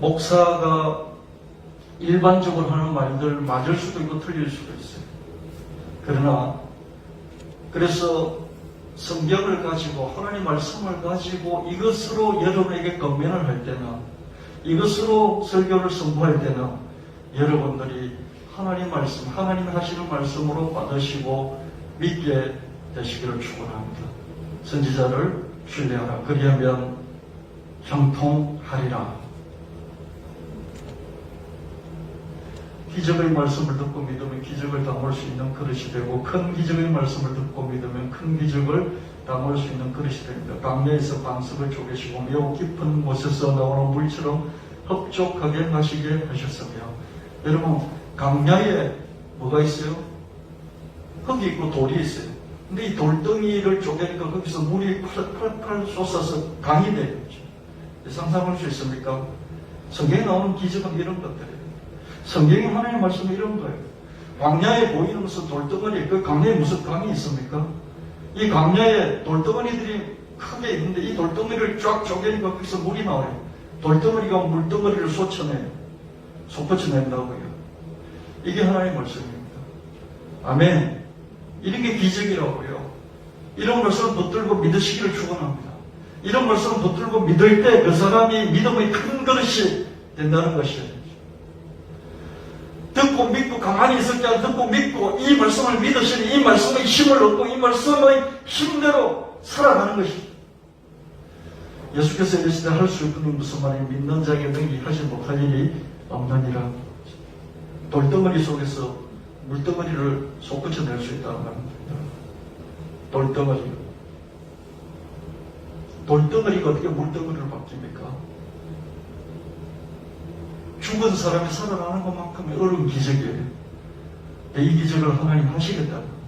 목사가 일반적으로 하는 말들 맞을 수도 있고 틀릴 수도 있어요. 그러나 그래서 성경을 가지고 하나님 말씀을 가지고 이것으로 여러분에게 권면을 할 때나 이것으로 설교를 선포할 때나 여러분들이 하나님 말씀, 하나님 하시는 말씀으로 받으시고 믿게 되시기를 축원합니다. 선지자를 신뢰하라. 그리하면 형통하리라. 기적의 말씀을 듣고 믿으면 기적을 담을 수 있는 그릇이 되고 큰 기적의 말씀을 듣고 믿으면 큰 기적을 담을 수 있는 그릇이 됩니다. 강야에서 방석을 쪼개시고 매우 깊은 곳에서 나오는 물처럼 흡족하게 마시게 하셨으며 여러분 강야에 뭐가 있어요? 흙이 있고 돌이 있어요. 근데 이 돌덩이를 쪼개니까 거기서 물이 팔팔 쏟아서 강이 돼요. 상상할 수 있습니까? 성경에 나오는 기적은 이런 것들이에요. 성경이 하나님의 말씀은 이런 거예요. 광야에 보이는 것은 돌덩어리, 그 강야에 무슨 강이 있습니까? 이 강야에 돌덩어리들이 크게 있는데 이 돌덩어리를 쫙 쪼개니까 거기서 물이 나와요. 돌덩어리가 물덩어리를 솟구쳐낸다고요. 이게 하나님의 말씀입니다. 아멘. 이런 게 기적이라고요. 이런 말씀을 붙들고 믿으시기를 축원합니다. 이런 말씀을 붙들고 믿을 때 그 사람이 믿음의 큰 그릇이 된다는 것이에요. 듣고 믿고 가만히 있을 때 듣고 믿고 이 말씀을 믿으시니 이 말씀의 힘을 얻고 이 말씀의 힘대로 살아가는 것입니다. 예수께서 이르시되 할 수 있는 무슨 말이 믿는 자에게 능히 하지 못할 일이 없느니라. 돌덩어리 속에서 물덩어리를 솟구쳐낼 수 있다는 말입니다. 돌덩어리가 어떻게 물덩어리로 바뀝니까? 죽은 사람이 살아나는 것만큼의 어려운 기적이에요. 이 기적을 하나님 하시겠다는 겁니다.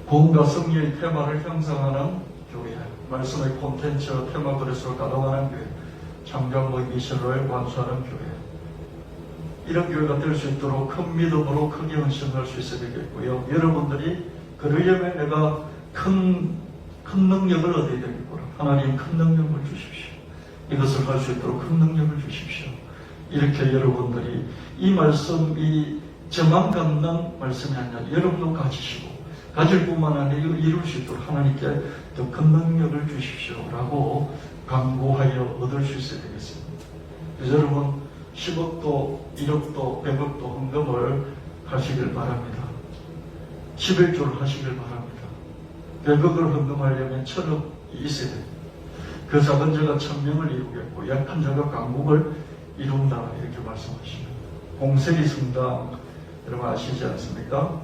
구원과 승리의 테마를 형성하는 교회, 말씀의 콘텐츠 테마 그릇으로 가동하는 교회, 창조의 미션을 완수하는 교회. 이런 교회가 될 수 있도록 큰 믿음으로 크게 헌신할 수 있어야 되겠고요. 여러분들이 그러려면 내가 큰 능력을 얻어야 되겠구나. 하나님 큰 능력을 주십시오. 이것을 할 수 있도록 큰 능력을 주십시오. 이렇게 여러분들이 이 말씀이 저만 갖는 말씀이 아니라 여러분도 가지시고 가질 뿐만 아니라 이룰 수 있도록 하나님께 더 큰 능력을 주십시오. 라고 간구하여 얻을 수 있어야 되겠습니다. 그래서 여러분 10억도 1억도 100억도 헌금을 하시길 바랍니다. 11조를 하시길 바랍니다. 100억을 헌금하려면 1000억이 있어야 됩니다. 그 작은 자가 1000명을 이루겠고 약한 자가 강국을 이룬다 이렇게 말씀하십니다. 공세리 성당 여러분 아시지 않습니까?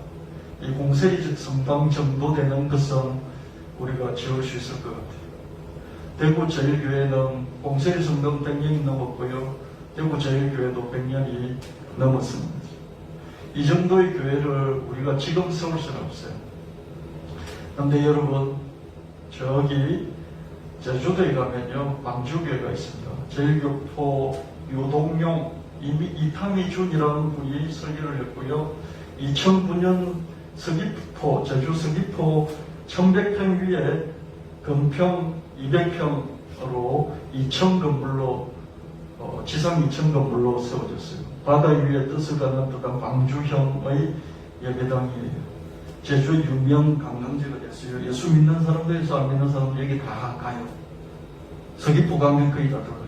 이 공세리 성당 정도 되는 것은 우리가 지을 수 있을 것 같아요. 대구 제일교회는 공세리 성당 100년이 넘었고요. 대구 제일교회도 100년이 넘었습니다. 이 정도의 교회를 우리가 지금 세울 수는 없어요. 그런데 여러분 저기 제주도에 가면요 광주교회가 있습니다. 제일교포 유동용 이타미준이라는 분이 설계를 했고요. 2009년 서귀포 제주 서귀포 1100평 위에 금평 200평으로 2층 건물로 지상 2층 건물로 세워졌어요. 바다 위에 뜻을 갖는 듯한 광주형의 예배당이에요. 제주 유명 관광지가 됐어요. 예수 믿는 사람들에서 안 믿는 사람들 여기 다 가요. 서귀포 가면 거의 다 들어가요.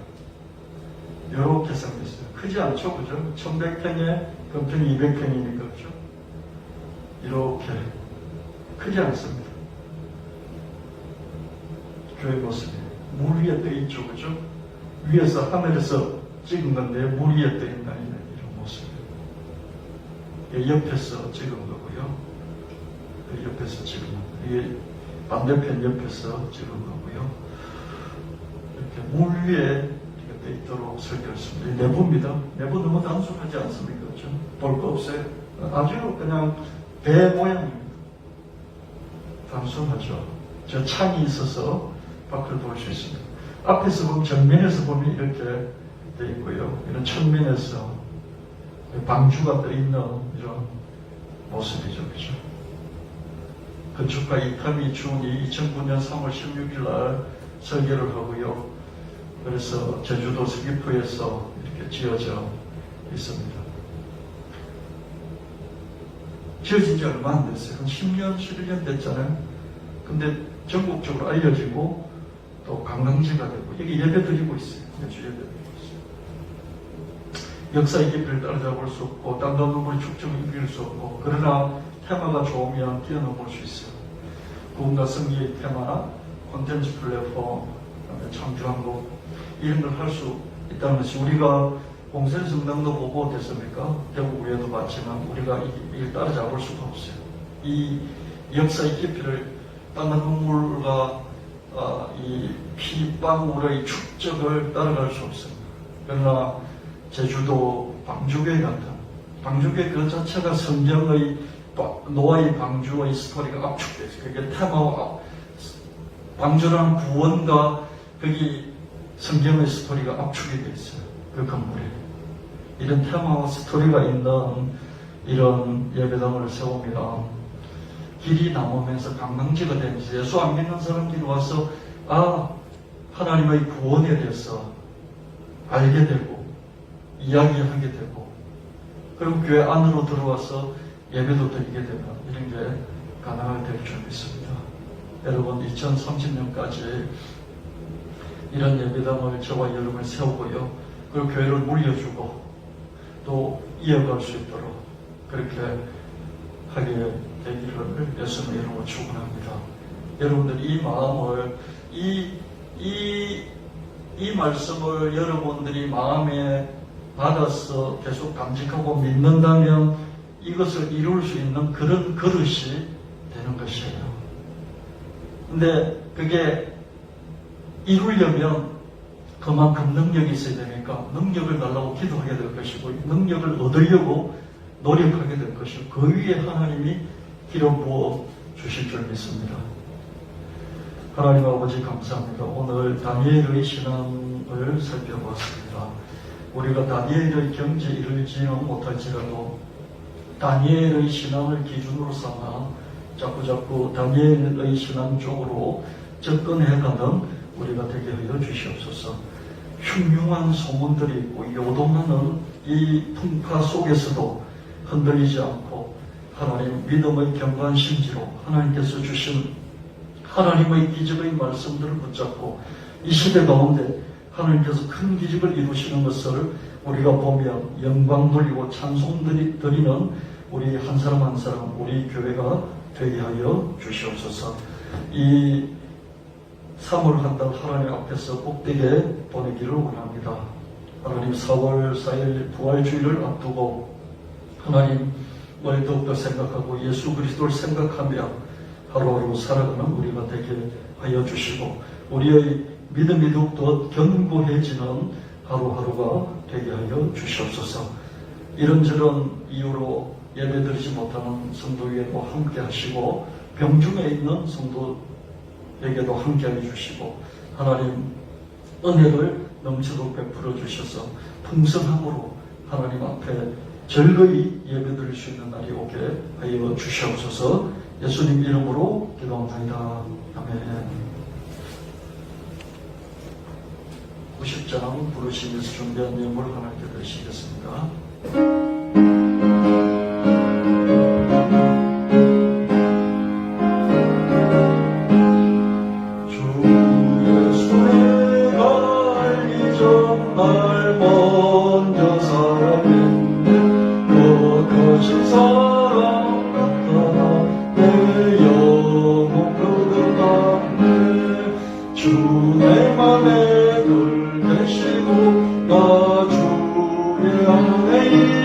이렇게 생겼어요. 크지 않죠, 그죠? 1100평에 금평이 200평이니까, 그죠? 이렇게 크지 않습니다. 교회 모습이 물 위에 떠 있죠, 그죠? 위에서 하늘에서 찍은 건데 물 위에 떠 있는 이런 모습이에요. 옆에서 찍은 거고요. 옆에서 찍은 거. 이게 반대편 옆에서 찍은 거고요. 이렇게 물 위에 떠 있도록 설계했습니다. 내부입니다. 내부 너무 단순하지 않습니까? 그죠? 볼 거 없어요. 아주 그냥 배 모양입니다. 단순하죠. 저 창이 있어서 밖을 볼 수 있습니다. 앞에서 보면 정면에서 보면 이렇게 되어 있고요. 이런 측면에서 방주가 떠 있는 이런 모습이죠. 그죠? 건축가 이카미 준이 2009년 3월 16일 날 설계를 하고요. 그래서 제주도 서귀포에서 이렇게 지어져 있습니다. 지어진 지 얼마 안 됐어요. 한 10년, 11년 됐잖아요. 근데 전국적으로 알려지고 또 관광지가 되고 여기 예배 드리고 있어요. 매주 예배 드리고 있어요. 역사의 깊이를 따라잡을 수 없고 땅과 눈물의 축적을 이길 수 없고 그러나 테마가 좋으면 뛰어넘을 수 있어요. 구원과 승리의 테마나 콘텐츠 플랫폼, 창조한국 이런 걸 할 수 있다는 것이 우리가 공설 성당도 보고 됐습니까? 대구 외에도 봤지만 우리가 이걸 따라잡을 수가 없어요. 이 역사의 깊이를 땅과 눈물과 이 피방울의 축적을 따라갈 수 없습니다. 그러나 제주도 방주교회 같은 방주교회 그 자체가 성경의 노아의 방주의 스토리가 압축되어 있어요. 그게 테마와 방주라는 구원과 거기 성경의 스토리가 압축이 되어 있어요. 그 건물에 이런 테마와 스토리가 있는 이런 예배당을 세우면 길이 남으면서 관광지가 되면서 예수 안 믿는 사람들이 와서 하나님의 구원에 대해서 알게 되고 이야기하게 되고 그리고 교회 안으로 들어와서 예배도 드리게 되면 이런 게 가능하게 될 줄 믿습니다. 여러분 2030년까지 이런 예배당을 저와 여러분을 세우고요. 그리고 교회를 물려주고 또 이어갈 수 있도록 그렇게 하게 되기를 예수님의 이름으로 축원합니다. 여러분들 이 마음을 이 말씀을 여러분들이 마음에 받아서 계속 감직하고 믿는다면 이것을 이룰 수 있는 그런 그릇이 되는 것이에요. 근데 그게 이루려면 그만큼 능력이 있어야 되니까 능력을 달라고 기도하게 될 것이고 능력을 얻으려고 노력하게 될 것이고 그 위에 하나님이 기름 부어 주실 줄 믿습니다. 하나님 아버지 감사합니다. 오늘 다니엘의 신앙을 살펴보았습니다. 우리가 다니엘의 경지에 이르지는 못할지라도 다니엘의 신앙을 기준으로 삼아 자꾸자꾸 다니엘의 신앙 쪽으로 접근해가는 우리가 되게 하여 주시옵소서. 흉흉한 소문들이 있고 요동하는 이 풍파 속에서도 흔들리지 않고 하나님 믿음의 견고한 심지로 하나님께서 주신 하나님의 기적의 말씀들을 붙잡고 이 시대 가운데 하나님께서 큰 기적을 이루시는 것을 우리가 보며 영광 돌리고 찬송 드리는 우리 한 사람 한 사람 우리 교회가 되게 하여 주시옵소서. 이 3월 한 달 하나님 앞에서 복되게 보내기를 원합니다. 하나님 4월 4일 부활주의를 앞두고 하나님을 더욱더 생각하고 예수 그리스도를 생각하며 하루하루 살아가는 우리가 되게 하여 주시고 우리의 믿음이 더욱더 견고해지는 하루하루가 되게 하여 주시옵소서. 이런저런 이유로 예배드리지 못하는 성도에게도 함께 하시고 병중에 있는 성도에게도 함께 해주시고 하나님 은혜를 넘치도록 베풀어 주셔서 풍성함으로 하나님 앞에 즐거이 예배드릴 수 있는 날이 오게 하여 주시옵소서. 예수님 이름으로 기도합니다. 아멘. 90장 부르시면서 준비한 예물 하나님께 드리시겠습니다. 주 나 주의 안에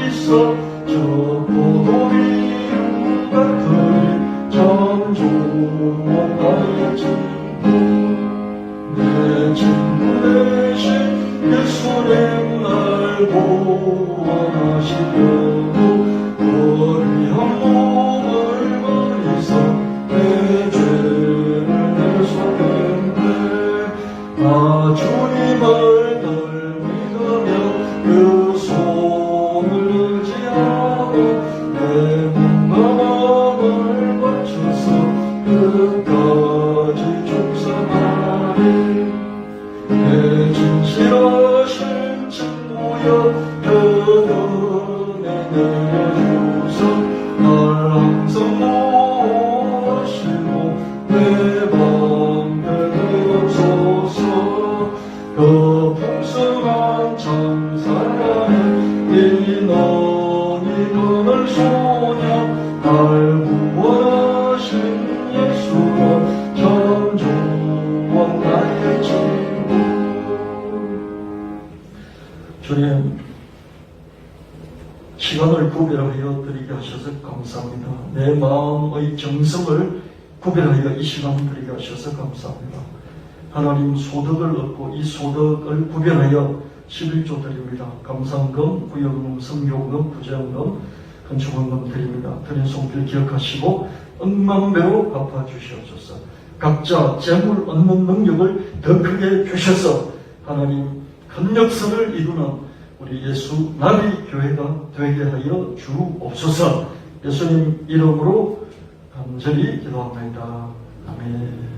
있어 저 포도리 같으니 참 좋은 나의 친구 내 친구 대신 예수님 날 구원하시려고 거리한 몸을 버리서 내 죄를 내소했네 나 주님을 늘 믿으며 그 손을 의지하고 내 몸과 마음을 바쳐서 끝까지 충성하리 내 진실하신 친구여 그 은혜 내려주소 날 항상 모시고 내 방패 되옵소서 그 풍성한 참사랑에 인원이 그늘 소녀 날 구원하신 예수여 참 좋은 나의 친구 주님 시간을 구별하여 드리게 하셔서 감사합니다. 내 마음의 정성을 구별하여 이 시간 드리게 하셔서 감사합니다. 하나님 소득을 얻고 이 소득을 구별하여 11조 드립니다. 감상금, 부여금, 성교금, 부재원금, 건축원금 드립니다. 드린 손길 기억하시고 억만배로 갚아주시옵소서. 각자 재물 얻는 능력을 더 크게 주셔서 하나님 큰 역사를 이루는 우리 예수 나비 교회가 되게 하여 주옵소서. 예수님 이름으로 간절히 기도합니다. 아멘.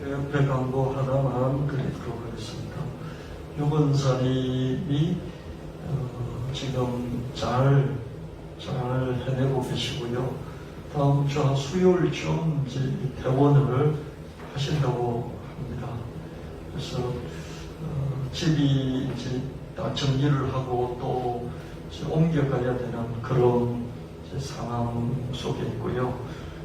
옆에 광고 하나만 드리도록 하겠습니다. 유건사님이 지금 잘 해내고 계시고요. 다음 주 수요일쯤 이제 퇴원을 하신다고 합니다. 그래서 집이 이제 다 정리를 하고 또 이제 옮겨가야 되는 그런 이제 상황 속에 있고요.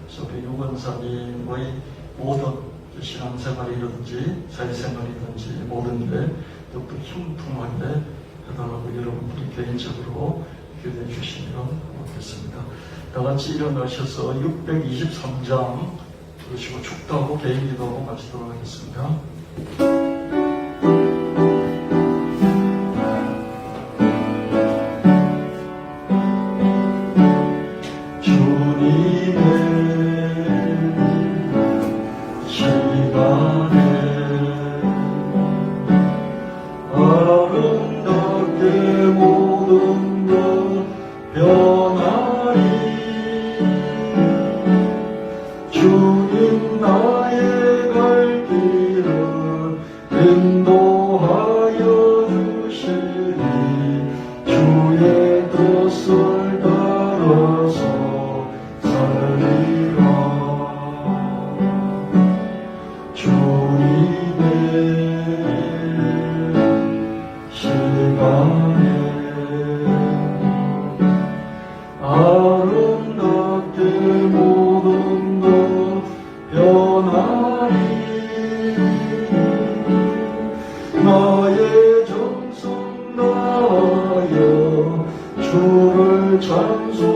그래서 우리 유건사님의 모든 신앙생활이든지 사회생활이든지 모든 일에 더욱더 힘풍하게 해달라고 여러분들이 개인적으로 기도해 주시면 좋겠습니다. 다 같이 일어나셔서 623장 그러시고 축도하고 개인 기도하고 마치도록 하겠습니다. 주님 나의 갈 길을 인도하여 주시니 주의 뜻을 따라서 살리라. 주님의 시간에 아름답게 모든 것 변하리. 나의 정성 다하여 주를 찬송하오니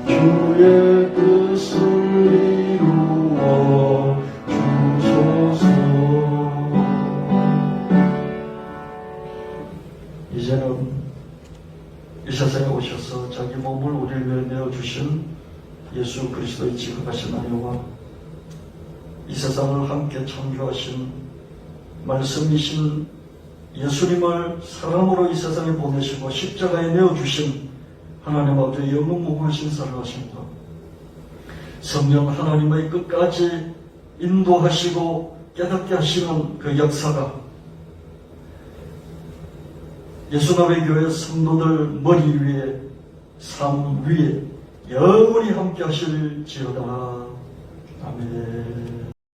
주의 뜻을 이루어 주소서. 이제는 이 세상에 오셔서 자기 몸을 우리를 위해 내어주신 예수 그리스도의 지극하신 은혜와 이 세상을 함께 창조하신 말씀이신 예수님을 사람으로 이 세상에 보내시고 십자가에 내어주신 하나님 아버지의 영원무궁하신 살아가신 것, 성령 하나님의 끝까지 인도하시고 깨닫게 하시는 그 역사가 예수남의 교회 성도들 머리 위에 삶 위에 영원히 함께 하실지어다. 아멘.